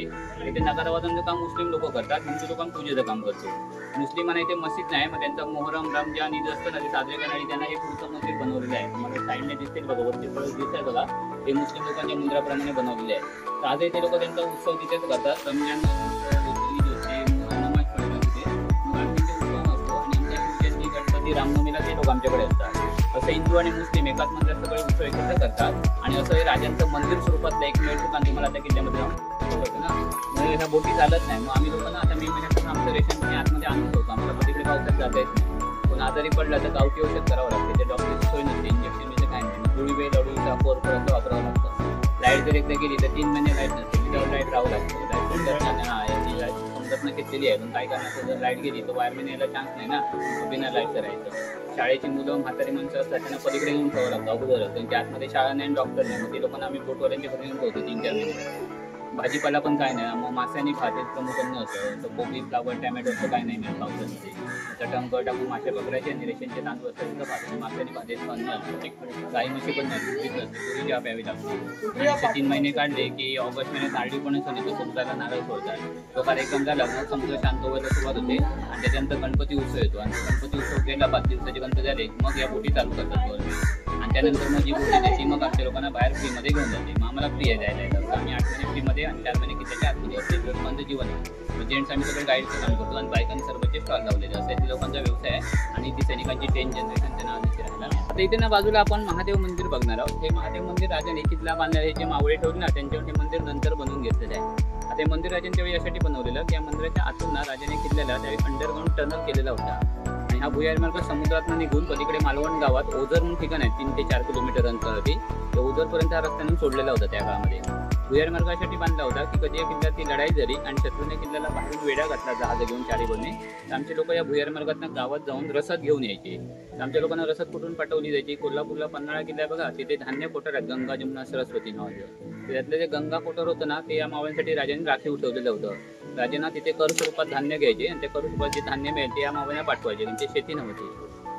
[SPEAKER 4] इथे नगारा वाजवण्याचं काम मुस्लिम लोक करतात, हिंदू लोक पूजेचं काम करतो. मुस्लिमांना इथे मस्जिद नाही, मग त्यांचा मोहरम रमजान ईद असतं ना, ते साजरे करण्यासाठी त्यांना हे पुढचं मंदिर बनवलेलं आहे. मग साईडने दिसतील बघा, वरती फळस दिसत आहे बघा, हे मुस्लिम लोकांच्या मंदिराप्रमाणे बनवलेले आहे. तर आजही ते लोक त्यांचा उत्सव तिथेच करतात. रमजान नमाज पडतात तिथे, मग आमच्या उत्सव असतो आणि आमच्या गणपती रामनवमीला ते लोक आमच्याकडे असतात. असं हिंदू आणि मुस्लिम एकाच मंदिरात सगळे उत्सव एकत्र करतात आणि असं हे राजांचं मंदिर स्वरूपातलं एकमेव ठिकाण तुम्हाला त्या किल्ल्यामध्ये होतं ना. म्हणजे ह्या बोटी चालत नाही, मग आम्ही लोकांना आता मे महिन्यापासून आमचं रेशन आतमध्ये आणत होतो. आम्हाला तिकडे पावसात जाता येत नाही, पण आजारी पडला तर गावठी औषध करावं लागते, ते डॉक्टरची सोय नसते, इंजेक्शन म्हणजे काय नाही, गोळी वेळ लढूचा कोरपर्यंत वापरावं लागतं. लाईट जर एकदा गेली तर 3 महिने लाईट नसते, विदाउट लाईट राहावं लागतं. लाईट समजत घेतलेली आहे, पण काय करणार, जर लाईट गेली तर वायरमॅन यायला चान्स नाही ना, बिना लाईट करायचं. शाळेची मुलं म्हातारी माणसं असतात, त्यांना पलीकडे येऊन ठेवावं लागतं अगोदर, त्यांच्या आतमध्ये शाळा नाही डॉक्टर नाही, मग ते लोकांना आम्ही बोटवाल्यांच्या घरी येऊन ठेवतो 3-4 महिने. भाजीपाला पण काय नाही, मग माशांनी खाते प्रमुख अन्न असतं, तर कोबी फ्लावर टॅमॅटोचं काय नाही मिळत पावसामध्ये. आता टंक टाकून मासे पकडायचे आणि रेशनचे तांदूळ असतात तिथं खाते, माशांनी खातेचं अन्न असतं. गाई म्हशी पण नाही, दूध नसते, पुरी चहा प्यावी लागते. आणि 3 महिने काढले की ऑगस्ट महिन्यात नारळी पण असतो, तो समुद्राला नारळ सोडतात. तो कार्यक्रम झाला मग समुद्र शांत व्हायला सुरुवात होते आणि त्याच्यानंतर गणपती उत्सव येतो. आणि गणपती उत्सव गेला 5 दिवसाचे गणपती झाले, मग या बोटी चालू करतात गव्हर्नमेंट. आणि त्यानंतर मग जी बोटी आहे ती मग आमच्या लोकांना बाहेर फ्रीमध्ये घेऊन जाते. मग आम्हाला फ्री आहे जायला येतात, आम्ही 8 महिने फ्रीमध्ये आणि 4 महिने किती आतमध्ये असते. लोकांचं जीवन आहे, जेंट्स आम्ही सगळे गाईडचं काम करतो आणि बायकांनी सर्वचे स्टॉल लावलेले असतात. ते लोकांचा व्यवसाय आहे आणि ती सैनिकांची 10 जनरेशन त्यांना आधीच राहिला. आता इथे ना बाजूला आपण महादेव मंदिर बघणार आहोत. हे महादेव मंदिर राजाने किल्ला बांधलेलं, हे जे मावळे ठेवले ना त्यांच्यावर हे मंदिर नंतर बनवून घेतलेलं आहे. आता हे मंदिर राजांच्या वेळी यासाठी बनवलेलं की या मंदिराच्या आतून ना राजाने किल्ल्याला त्यावेळी अंडरग्राऊंड टनल केलेला होता. आणि हा भुयारी मार्ग समुद्रातून निघून पलीकडे मालवण गावात ओझर म्हणून ठिकाण आहे 3 ते 4 किलोमीटर अंतरावरती, ते ओझरपर्यंत हा रस्त्याने सोडलेला होता त्या काळामध्ये. भुयारी मार्ग अशासाठी बांधला होता की कधी या किल्ल्यात ती लढाई झाली आणि शत्रूने किल्ल्याला बाहेरून वेढा घातला जहाज घेऊन 4 बाजूने, तर आमचे लोक या भुयारी मार्गातून गावात जाऊन रसद घेऊन यायचे. आमच्या लोकांना रसद कुठून पाठवली जायची, कोल्हापूरला पन्हाळा किल्ला बघा, तिथे धान्य कोटर आहेत गंगा जमुना सरस्वती नावाचं. त्यातलं जे गंगा कोटर होतं ना, ते या मावळ्यांसाठी राजाने राखीव ठेवलेलं होतं. राजांना तिथे कर स्वरूपात धान्य घ्यायचे आणि त्या कर स्वरूपात जे धान्य मिळेल ते या मावळ्यांना पाठवायचे, त्यांची शेती नव्हती.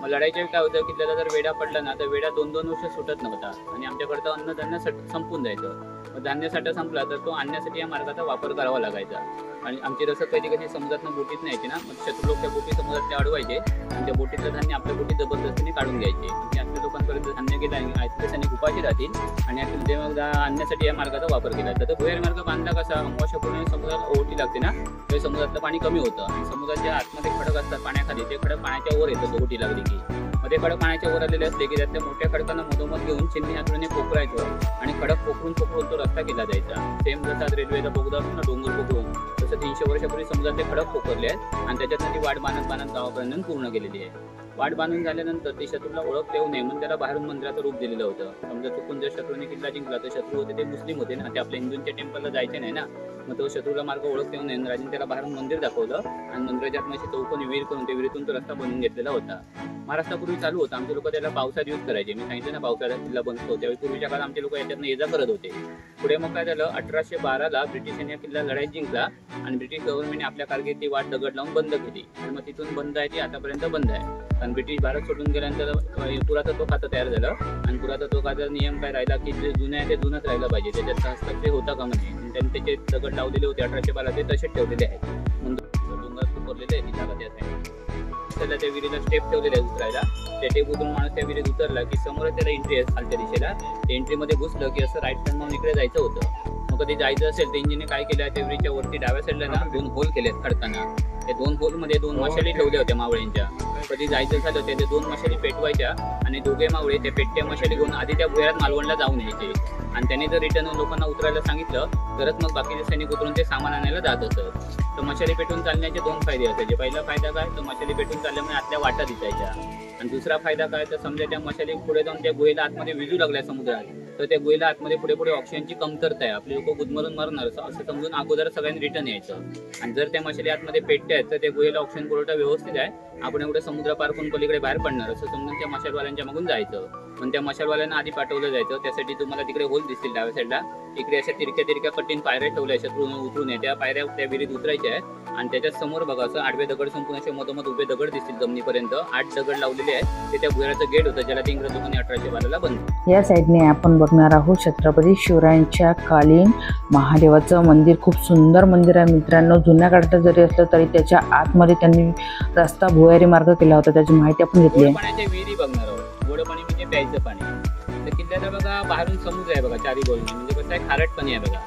[SPEAKER 4] मग लढाईच्या वेळी काय होतं, किल्ल्याला जर वेढा पडला ना तर वेढा 2-2 वर्ष सुटत नव्हता आणि आमच्याकडचं अन्नधान्य संपून जायचं. मग धान्यसाठा संपला तर तो आणण्यासाठी या मार्गाचा वापर करावा लागायचा. आणि आमची रसद पहिली कशी समुद्रातनं बोटीत न्यायची ना, मग शत्रू लोक त्या बोटी समुद्रात अडवायचे आणि त्या बोटीतलं धान्य आपल्या बोटीत जबरदस्तीने काढून घ्यायचे. म्हणजे आपल्या लोकांपर्यंत धान्य गेलं आणि आयत्या सैनिक उपाशी राहतील आणि आपल्या मग आणण्यासाठी या मार्गाचा वापर केला. तर भुयारी मार्ग बांधला कसा, अमावस्यापूर्वी समुद्रात ओहोटी लागते ना, तर समुद्रातलं पाणी कमी होतं आणि समुद्राच्या आतमध्ये खडक असतात पाण्याखाली, ते खडक पाण्याच्या वर येतं ओहोटी लागली की. मध्ये खडक पाण्याच्या वर आलेले असले की त्यातल्या मोठ्या खडकांना मधोमध घेऊन चिमणी हातून पोखरायचं आणि खडक पोखरून तो रस्ता केला जायचा. सेम जसा रेल्वेचा बोगदा असतो ना डोंगर पोखरून, तसं 300 वर्षापूर्वी समुद्रातले खडक पोखरले आहेत आणि त्याच्यातनं ती वाट बांधत गावापर्यंत पूर्ण केलेली आहे. वाट बांधून झाल्यानंतर ते शत्रूला ओळख देऊ नये म्हणून त्याला बाहेरून मंदिराचं रूप दिलेलं होतं. समजा चुकून जर शत्रूने किल्ला जिंकला तर शत्रू होते ते मुस्लिम होते ना, ते आपल्या हिंदूंच्या टेम्पलला जायचे नाही ना, मग तो शत्रूला मार्ग ओळख देऊ नये राजाने त्याला बाहेरून मंदिर दाखवलं आणि मंदिराच्या आतमध्ये चौकोनी विहीर करून ते विहिरीतून तो रस्ता बनवून घेतलेला होता. महाराष्ट्रापूर्वी चालू होता. आमचे लोक त्याला पावसात यूज करायचे. मी सांगितलं ना पावसाळ्यात किल्ला बनतो, त्यावेळी पूर्वीच्या काळात आमचे लोक याच्यातनं ये जा करत होते. पुढे मग काय झालं, 1812ला ब्रिटिशांनी हा किल्ला लढाईत जिंकला आणि ब्रिटिश गव्हर्नमेंटने आपल्या कारकीर्दीत ती वाट दगड लावून बंद केली आणि मग तिथून बंद आहे ती आतापर्यंत बंद आहे. कारण ब्रिटिश भारत सोडून गेल्यानंतर पुरातत्व खातं तयार झालं आणि पुरातत्व खात्याचा नियम काय राहिला की जे जुनं आहे ते जुनंच राहिलं पाहिजे, त्याच्यात हस्तक्षेप होता का म्हणजे त्यांनी त्याचे दगड लावलेले होते 1812 ते तसेच ठेवलेले आहेत. डोंगरात उतरलेले आहे जागा त्याला त्या विहिरीला स्टेप ठेवलेले आहे उतरायला. त्या टेप उतरून माणूस त्या विहिरीत उतरला की समोर त्याला एंट्री आहे खालच्या दिशेला, त्या एंट्रीमध्ये घुसलं की असं राईट टर्न म्हणून इकडे जायचं होतं. मग कधी जायचं असेल तर इंजिनने काय केलं, त्या विहिरीच्या वरती डाव्या साईडला ना 2 होल केलेत खडकांना. त्या 2 होलमध्ये 2 मशाली ठेवल्या होत्या मावळ्यांच्या. कधी जायचं झालं ते 2 मशाली पेटवायच्या आणि दोघे मावळे त्या पेटत्या मशाली घेऊन आधी त्या भुयारात मालवणला जाऊन यायचे आणि त्यांनी जर रिटर्न लोकांना उतरायला सांगितलं तरच मग बाकीचे सैनिक उतरून ते सामान आणायला जात असत. तर मशाली पेटून चालण्याचे 2 फायदे असायचे. पहिला फायदा काय, तर मशाली पेटून चालल्यामुळे आतल्या वाटा दिसायच्या आणि दुसरा फायदा काय, तर समजा त्या मशाली पुढे जाऊन त्या गुहेला आतमध्ये विजू लागल्या समुद्रात तर त्या गुहेला आतमध्ये पुढे ऑक्सिजनची कमतरता आहे, आपले लोक गुदमरून मरणार असं समजून अगोदर सगळ्यांनी रिटर्न यायचं. आणि जर त्या मशाली आतमध्ये पेटते आहेत तर त्या गुहेला ऑक्सिजन पुरवठा व्यवस्थित आहे, आपण एवढं समुद्र पार करून पलीकडे बाहेर पडणार असं समजून त्या मशालवाल्यांच्या मागून जायचं. पण त्या मशालवाल्यांना आधी पाठवलं जायचं. त्यासाठी तुम्हाला तिकडे होल दिसतील डाव्या साईडला, इकडे अशा तिरक्या कठीण पायऱ्या ठेवल्या शत्रू उतरून त्या पायऱ्या त्या विहिरीत उतरायच्या आहेत आणि त्याच्या समोर बघा असं आडवे दगड संपूर्ण असे मधोमध उभे दगड दिसतील जमिनीपर्यंत. 8 दगड लावलेले आहेत, ते त्या भुयाराचं गेट होतं ज्याला ते इंग्रज लोकांनी 1812ला बंद.
[SPEAKER 5] या साईडने आपण बघणार आहोत छत्रपती शिवरायांच्या कालीन महादेवाचं मंदिर. खूप सुंदर मंदिर आहे मित्रांनो. जुन्या काळात जरी असलं तरी त्याच्या आतमध्ये त्यांनी रस्ता भुयारी मार्ग केला होता, त्याची माहिती आपण घेतली आहे.
[SPEAKER 4] पाण्याच्या विहिरी बघणार आहोत. गोड पाणी म्हणजे प्यायचं पाणी. तर किल्ल्याला बघा बाहेरून समुद्र आहे बघा, चारी बाजूने म्हणजे कसं आहे खारट पाणी आहे बघा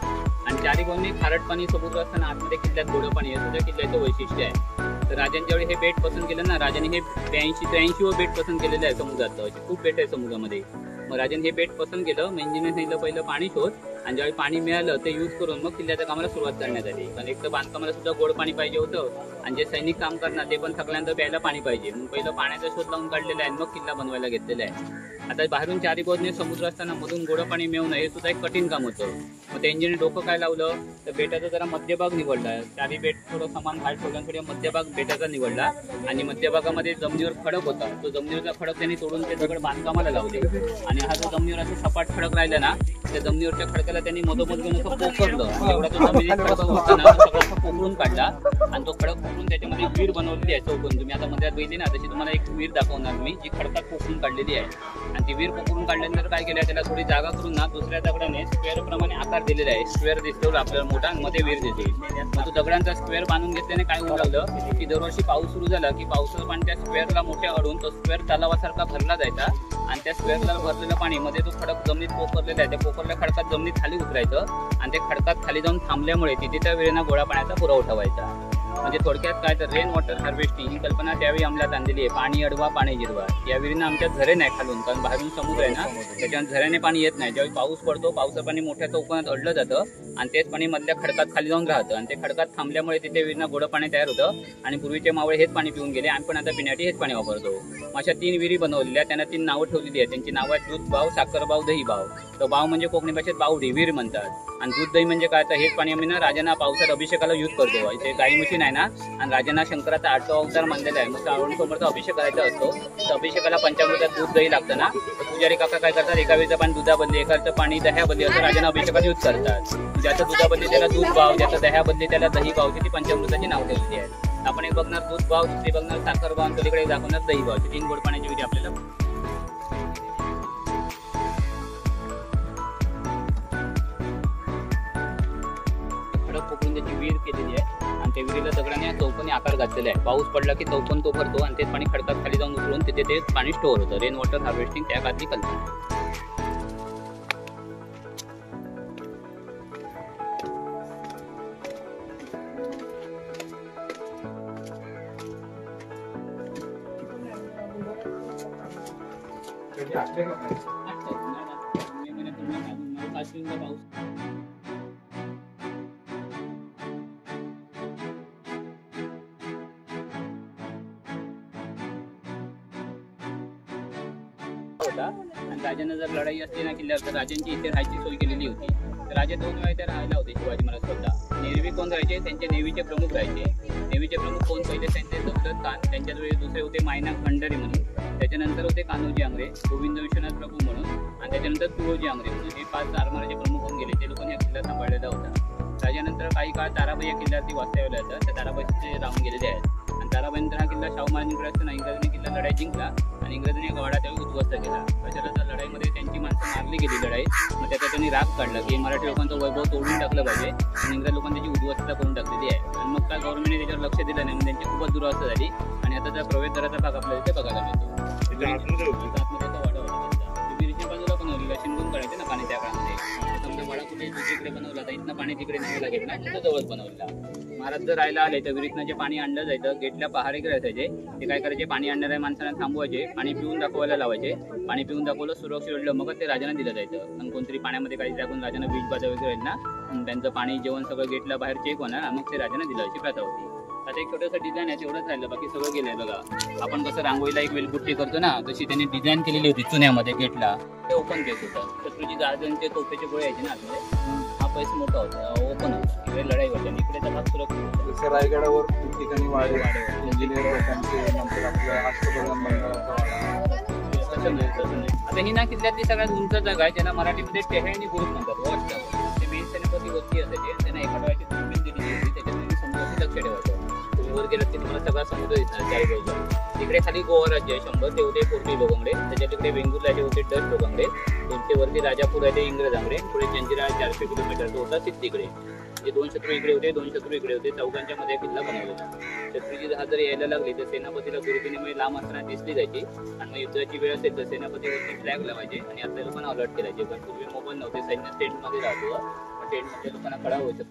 [SPEAKER 4] आणि चारी बाजूने खारट पाणी समुद्र असताना आतमध्ये किल्ल्यात गोड पाणी आहे. सुद्धा किल्ल्याचं वैशिष्ट्य आहे. तर राजांच्या वेळी हे बेट पसंत केलं ना, राजाने हे 82-83 बेट पसंत केलेलं आहे समुद्रात. खूप बेट आहे समुद्रामध्ये. मग राजाने हे बेट पसंत केलं. मग इंजिनियर सांगितलं पहिलं पाणी शोध आणि ज्यावेळी पाणी मिळालं ते यूज करून मग किल्ल्याच्या कामाला सुरुवात करण्यात आली. कारण एक तर बांधकामाला सुद्धा गोड पाणी पाहिजे होतं आणि जे सैनिक काम करणार ते पण थकल्यानंतर प्यायला पाणी पाहिजे. मग पहिलं पाण्याचा शोध लावून काढलेला आहे मग किल्ला बनवायला घेतलेला आहे. आता बाहेरून चारी बाजूने समुद्र असताना मधून गोड पाणी मिळवणं हे सुद्धा एक कठीण काम होतं. मग त्या इंजिनियर डोकं काय लावलं तर बेटाचा जरा मध्यभाग निवडला. चारी बेट थोडं समान भाग ठेवल्यानंतर मध्यभाग बेटाचा निवडला आणि मध्यभागामध्ये जमिनीवर खडक होता. तो जमिनीवरचा खडक त्यांनी तोडून ते दगड बांधकामाला लावले आणि हा जो जमिनीवर असं सपाट खडक राहिला ना, त्या जमिनीवरच्या खडकाला त्यांनी मधोमध घेऊन असं पोखरलं. एवढा तो जमिनीत खडक होता ना सगळं असं पोखरून काढला आणि तो खडक पोखरून त्याच्यामध्ये विहीर बनवलेली आहे चौकोन. तुम्ही आता मध्ये बघितली ना तशी तुम्हाला एक विहीर दाखवणार मी जी खडकात पोखरून काढलेली आहे. आणि ती विहीर पोखरून काढल्यानंतर काय केलं, त्याला थोडी जागा करून ना दुसऱ्या दगडाने स्क्वेअर प्रमाणे आकार दिलेला आहे. स्क्वेअर दिसतो आपल्याला मोठा मध्ये विहीर दिसते. मग तो दगडांचा स्क्वेअर बांधून घेतल्याने काय होऊ लागलं की दरवर्षी पाऊस सुरू झाला की पावसाचं पाणी त्या स्क्वेअरला मोठ्या अडून तो स्क्वेअर तलावासारखा भरला जायचा आणि त्या स्क्वेअरला भरलेलं पाणी मध्ये तो खडक जमिनीत पोखरलेला आहे. त्या पोखरल्या खडकात जमिनीत खाली उतरायचं आणि ते खडकात खाली जाऊन थांबल्यामुळे तिथे त्या विहिरींना गोडा पाण्याचा पुरवठा व्हायचा. म्हणजे थोडक्यात काय तर रेन वॉटर हार्वेस्टिंग ही कल्पना त्यावेळी अंमलात आणलेली आहे. पाणी अडवा पाणी जिरवा. या विहिरींना आमच्या झरे नाही खालून, कारण बाहेरून समुद्र आहे ना त्याच्यावर झऱ्याने पाणी येत नाही. ज्यावेळी पाऊस पडतो पावसाचं पाणी मोठ्या चौकोनात अडलं जातं आणि तेच पाणी मधल्या खडकात खाली जाऊन राहतं आणि ते खडकात थांबल्यामुळे तिथे विहिरींना गोडं पाणी तयार होतं आणि पूर्वीचे मावळे हेच पाणी पिऊन गेले. आम्ही पण आता पिण्यासाठी हेच पाणी वापरतो. अशा 3 विहिरी बनवलेल्या, त्यांना 3 नावं ठेवलेली आहेत. त्यांची नावं आहेत दूध बाव, साखर बाव, दही बाव. तो बाव म्हणजे कोकणी भाषेत बावडी विहीर म्हणतात आणि दूध दही म्हणजे काय तर हेच पाणी आम्ही ना राजांना पावसात अभिषेकाला यूज करतो. इथे गाई मशीन आहे ना आणि राजांना शंकराचा 8वा अवतार मानलेला आहे. मग श्रावण सोमवारचा अभिषेक करायचा असतो तर अभिषेकाला पंचामृतात दूध दही लागतं ना, तर पुजारी काका काय करतात एका वेळेचं पाणी दुधाबदली एकाचं पाणी दह्याबदली असं राजांना अभिषेकात यूज करतात. ज्याचं दुधाबदली त्याला दूध बाव, ज्याचं दह्याबदली त्याला दही बाव, ती पंचामृताची नाव ठेवलेली आहे. आपण एक बघणार दूध बाव, दुसरी बघणार साखर बाव, पलीकडे दाखवणार दही बाव. 3 गोड पाण्याची विधी आपल्याला खडक पोखरून त्याची विहीर केलेली आहे. त्या विहिरीला दगडाने चौकोनी आकार घातलेला आहे. पाऊस पडला की चौकोन तो भरतो आणि ते पाणी खडकात खाली जाऊन उतरून तिथे ते पाणी स्टोअर होतं. रेन वॉटर हार्वेस्टिंग त्या काळातली कल्पना आहे. होता आणि राजाने जर लढाई असली ना किल्ल्यावर तर राजांची इथे राहायची सोय केलेली होती. तर राजे 2 वेळा इथे राहायला होते शिवाजी महाराज स्वतः. नेरवी कोण राहायचे? त्यांचे नेव्हीचे प्रमुख राहायचे. नेव्हीचे प्रमुख कोण? पहिले त्यांचे दौलत खान, त्यांच्याच वेळी दुसरे होते मायना खंडारी म्हणून, त्याच्यानंतर होते कान्होजी आंग्रे, गोविंद विश्वनाथ प्रभू म्हणून आणि त्याच्यानंतर तुळोजी आंग्रे म्हणून. हे 5 आरमाराचे प्रमुख होऊन गेले. ते लोकांनी हा किल्ला सांभाळलेला होता. राजानंतर काही काळ ताराबाई या किल्ल्यावरती वास्तव्याला येतात. त्या ताराबाईचे राहून गेलेले आहेत आणि ताराबाईनंतर हा किल्ला शाहू महाराजांकडे असताना इंग्रजांनी किल्ला लढाई जिंकला आणि इंग्रजांनी गवाडा त्यावेळी उद्ध्वस्त केला. कशाला? तर लढाईमध्ये त्यांची माणसं मारली गेली लढाई. मग त्याचा त्यांनी राग काढला की मराठी लोकांचं वैभव तोडून टाकलं पाहिजे आणि इंग्रज लोकांनी त्याची उद्ध्वस्तता करून टाकलेली आहे. आणि मग काय गव्हर्नमेंटने त्याच्यावर लक्ष दिलं नाही. त्यांची खूपच दुरावस्था झाली आणि आता त्या प्रवेशद्वाराचा भाग आपल्याला इथे बघायला मिळतो. बाजूला बनवलेला शिंगून काढायचे ना पाणी त्या काळामध्ये. समजा वडा कुठे दुसरीकडे बनवला तर इथनं पाणी तिकडे न्यावं लागेल ना, तिथं जवळच बनवलेला. महाराज जर राहायला आले तर विहिरीतनं जे पाणी आणलं जायचं गेटला पहारेकडे असायचे. ते काय करायचे? पाणी आणणाऱ्या माणसांना थांबवायचे, पाणी पिऊन दाखवायला लावायचे. पाणी पिऊन दाखवलं, सुरक्षित वाटलं, मग ते राजांना दिलं जायचं. पण कोणतरी पाण्यामध्ये काही टाकून राजांना वीज बाजा वगैरे ना, त्यांचं पाणी जेवण सगळं गेटला बाहेर चेक होणार, मग ते राजांना दिलं, अशी प्रथा होती. आता एक छोटंसं डिझाईन आहे, तेवढंच राहिलं, बाकी सगळं गेलंय बघा. आपण कसं रांगोळीला एक वेलबुट्टी करतो ना, तशी त्यांनी डिझाईन केलेली होती चुन्यामध्ये गेटला. ते ओपन केस होतं. शत्रूची जहाजांचे तोफेचे गोळे यायचे ना आतमध्ये. हा पैस मोठा होता, ओपन होता. इकडे लढाई होती आणि इकडे तर भाग सुरक्षित होता.
[SPEAKER 3] जसं रायगडावर ठिकाणी वाडे इंजिनियर लोकांचे, नंतर आपल्या हस्तकला
[SPEAKER 4] तसं नाही. आता ही ना किल्ल्यातली सगळ्यात उंच जागा आहे, ज्यांना मराठीमध्ये टेहळणी बुरुज म्हणतात. Watch tower. ते मेन सेनापती वरती असायचे. त्यांना एका डोळ्याची दुर्बीण दिलेली होती, त्याच्यात समुद्राची लक्ष ठेवायचं. तुम्ही वर गेलात की तुम्हाला सगळा समुद्र दिसणार चारी बाजूला. तिकडे खाली गोवा राज्य आहे 100, ते होते पोर्टी लोकांकडे. त्याच्या तिकडे वेंगुर्ल्याचे होते डच लोकांकडे. त्यांचे वरती राजापूर आहे ते इंग्रजांकडे. पुढे जंजिरा 400 किलोमीटर तो होता सिद्दीकडे. जे 2 शत्रू इकडे होते, 2 शत्रू इकडे होते. चौघांच्या मध्ये किल्ला बनवलेला. शत्रूची जहाज जर यायला लागली तर सेनापतीला दुर्बिणीमुळे लांब असताना दिसली जायची आणि मग युद्धाची वेळ असेल तर सेनापतीवरती फ्लॅग लावायचे आणि आपल्या लोकांना अलर्ट करायचे. पण पूर्वी मोबाईल नव्हते, सैन्य टेंटमध्ये राहतो. टेंटमध्ये लोकांना खडा व्हायचं,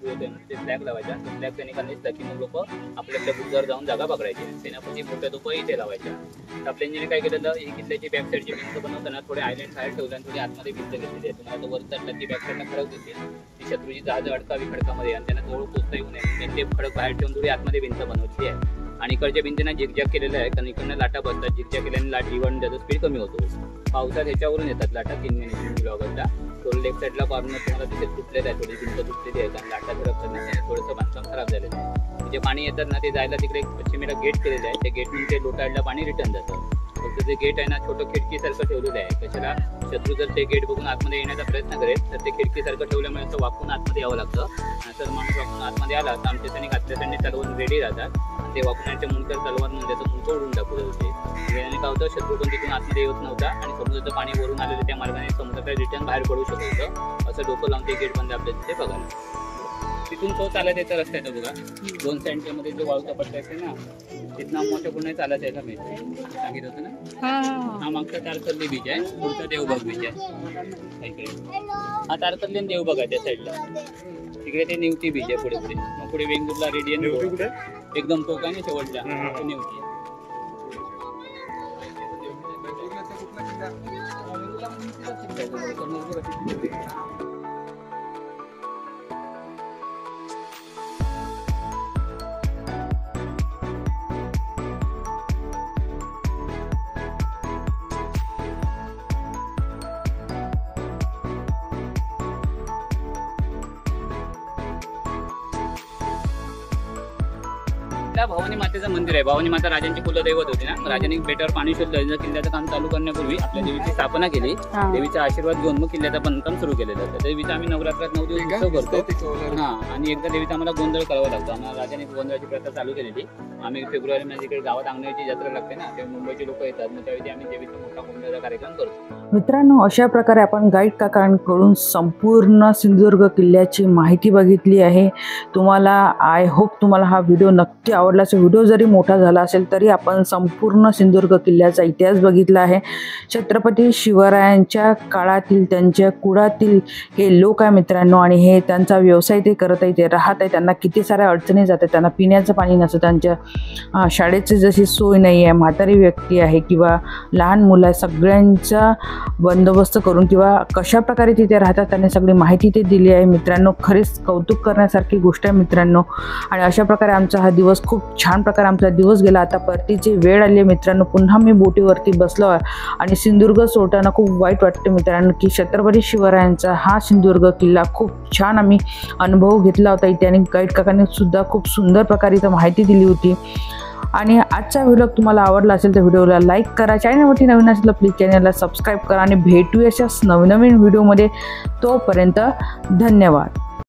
[SPEAKER 4] ते फ्लॅग लावायचा. तो फ्लॅग त्यांनी काढला की मग लोक आपल्या बुद्धावर जाऊन जागा पकडायचे. सेनापती मोठ्या तोफा इथे लावायच्या. आपल्या इंजिने काय केलेलं, ही किल्ल्याची बॅक साईडची भिंत बनवताना थोडे आयलंड बाहेर ठेवलं आणि थोडी आतमध्ये भिंत घेतलेली आहे. तुम्हाला तो वर चढला की बॅक साईडला खडक दिसेल. ती शत्रूची जहाज अडकावी खडकामध्ये आणि त्यांना जवळ पोचता येऊ नये म्हणून ते खडक बाहेर ठेवून थोडी आतमध्ये भिंत बनवली आहे. आणि इकडच्या भिंतींना झिकझॅक केलेलं आहे, कारण इकडनं लाटा बसतात. झिकझॅक केल्याने लाट जीवन त्याचं स्पीड कमी होतो. पावसात ह्याच्यावरून येतात लाटा 3 महिने जुलै ऑगस्टला. थोडं लेफ्ट साईडला कॉर्नर तुम्हाला तिथे तुटलेलं आहे, थोडी भिंत तुटलेली आहे कारण लाटा धडकतात ना, थोडंसं बांधकाम खराब झालेलं आहे. जे पाणी येतात ना ते जायला तिकडे पश्चिमेला गेट केलेलं आहे. त्या गेटमधून ते लोटायला पाणी रिटर्न जातं. फक्त ते गेट आहे ना छोटं खिडकीसारखं ठेवलेलं आहे. कशाला? शत्रू जर ते गेट बघून आतमध्ये येण्याचा प्रयत्न करेल तर ते खिडकीसारखं ठेवल्यामुळे असं वाकून आतमध्ये यावं लागतं. आणि जर माणूस वाकून आतमध्ये आला तर आमच्या सैनिक आतल्या सैनिक चालवून रेडी राहतात आणि ते वाकण्याच्या मुंडकर तलवार म्हणून त्याचं मुंडकं उडून टाकू होते. याने काय होतं, शत्रू पण तिथून आतमध्ये येत नव्हता आणि समुद्राचं पाणी वरून आलेलं त्या मार्गाने समुद्राकडे रिटर्न बाहेर पडू शकत होतं. असं डोकं लावून ते गेट बंद आपल्या तिथे बघायला. तिथून तो चालत यायचा रस्ता येतो बघा. 2 साईडच्या मध्ये जो वाळूचा पट्टा असते ना, तिथनं मोठ्या पूर्ण चालत यायला मिळते. सांगितलं होतं ना. हा मागचा तारकर्ली बीच आहे, पुढचा देवबाग बीच आहे. इकडे हा तारकर्ली आणि देवबाग आहे त्या साईडला. तिकडे ते निवती बीच आहे पुढे पुढे. मग पुढे वेंगुर्ला रेडियन एकदम टोक आहे ना शेवटला, निवती. भवानी मातेचं मंदिर आहे. भवानी माता राजांची कुलदैवत होती ना. राजांनी बेटावर पाणी शोधलं. किल्ल्याचं काम चालू करण्यापूर्वी आपल्या देवीची स्थापना केली. देवीचा आशीर्वाद घेऊन मग किल्ल्याचं बांधकाम सुरू केलेलं होतं. देवीचा आम्ही नवरात्रात 9 दिवस उत्सव करतो. हा, आणि एकदा देवीचा आम्हाला गोंधळ करावा लागतो. आम्हाला राजाने गोंधळाची प्रथा चालू केलेली. आम्ही फेब्रुवारीमध्ये इकडे गावात अंगणाची जत्रा लागते ना, तेव्हा मुंबईचे लोक येतात. मग त्यावेळी आम्ही देवीचा मोठा गोंधळाचा कार्यक्रम करतो.
[SPEAKER 5] मित्रांनो, अशा प्रकारे आपण गाईड काकांकडून संपूर्ण सिंधुदुर्ग किल्ल्याची माहिती बघितली आहे. तुम्हाला आय होप तुम्हाला हा व्हिडिओ नक्की आवडला असेल. व्हिडिओ जरी मोठा झाला असेल तरी आपण संपूर्ण सिंधुदुर्ग किल्ल्याचा इतिहास बघितला आहे. छत्रपती शिवरायांच्या काळातील त्यांच्या कुळातील हे लोक आहे मित्रांनो, आणि हे त्यांचा व्यवसाय ते करत आहे, ते राहत आहे. त्यांना किती साऱ्या अडचणी जातात. त्यांना पिण्याचं पाणी नसतं, त्यांच्या शाळेची जशी सोय नाही आहे, म्हातारी व्यक्ती आहे किंवा लहान मुलं आहे, सगळ्यांचा बंदोबस्त करून किंवा कशा प्रकारे तिथे राहतात त्यांनी सगळी माहिती ते दिली आहे. मित्रांनो, खरेच कौतुक करण्यासारखी गोष्ट आहे मित्रांनो. आणि अशा प्रकारे आमचा हा दिवस खूप छान प्रकारे आमचा दिवस गेला. आता परतीची वेळ आली आहे मित्रांनो. पुन्हा मी बोटीवरती बसलो आहे आणि सिंधुदुर्ग सोडताना खूप वाईट वाटते मित्रांनो की छत्रपती शिवरायांचा हा सिंधुदुर्ग किल्ला खूप छान आम्ही अनुभव घेतला होता इथे, आणि गाईड काकांनी सुद्धा खूप सुंदर प्रकारे इथं माहिती दिली होती. आणि आजचा व्हिडिओ तुम्हाला आवडला असेल तर व्हिडिओला लाईक करा. चॅनलवरती नवीन असेल तर प्लीज चॅनलला सबस्क्राईब करा आणि भेटूया अशाच नवीन व्हिडिओमध्ये. तोपर्यंत धन्यवाद.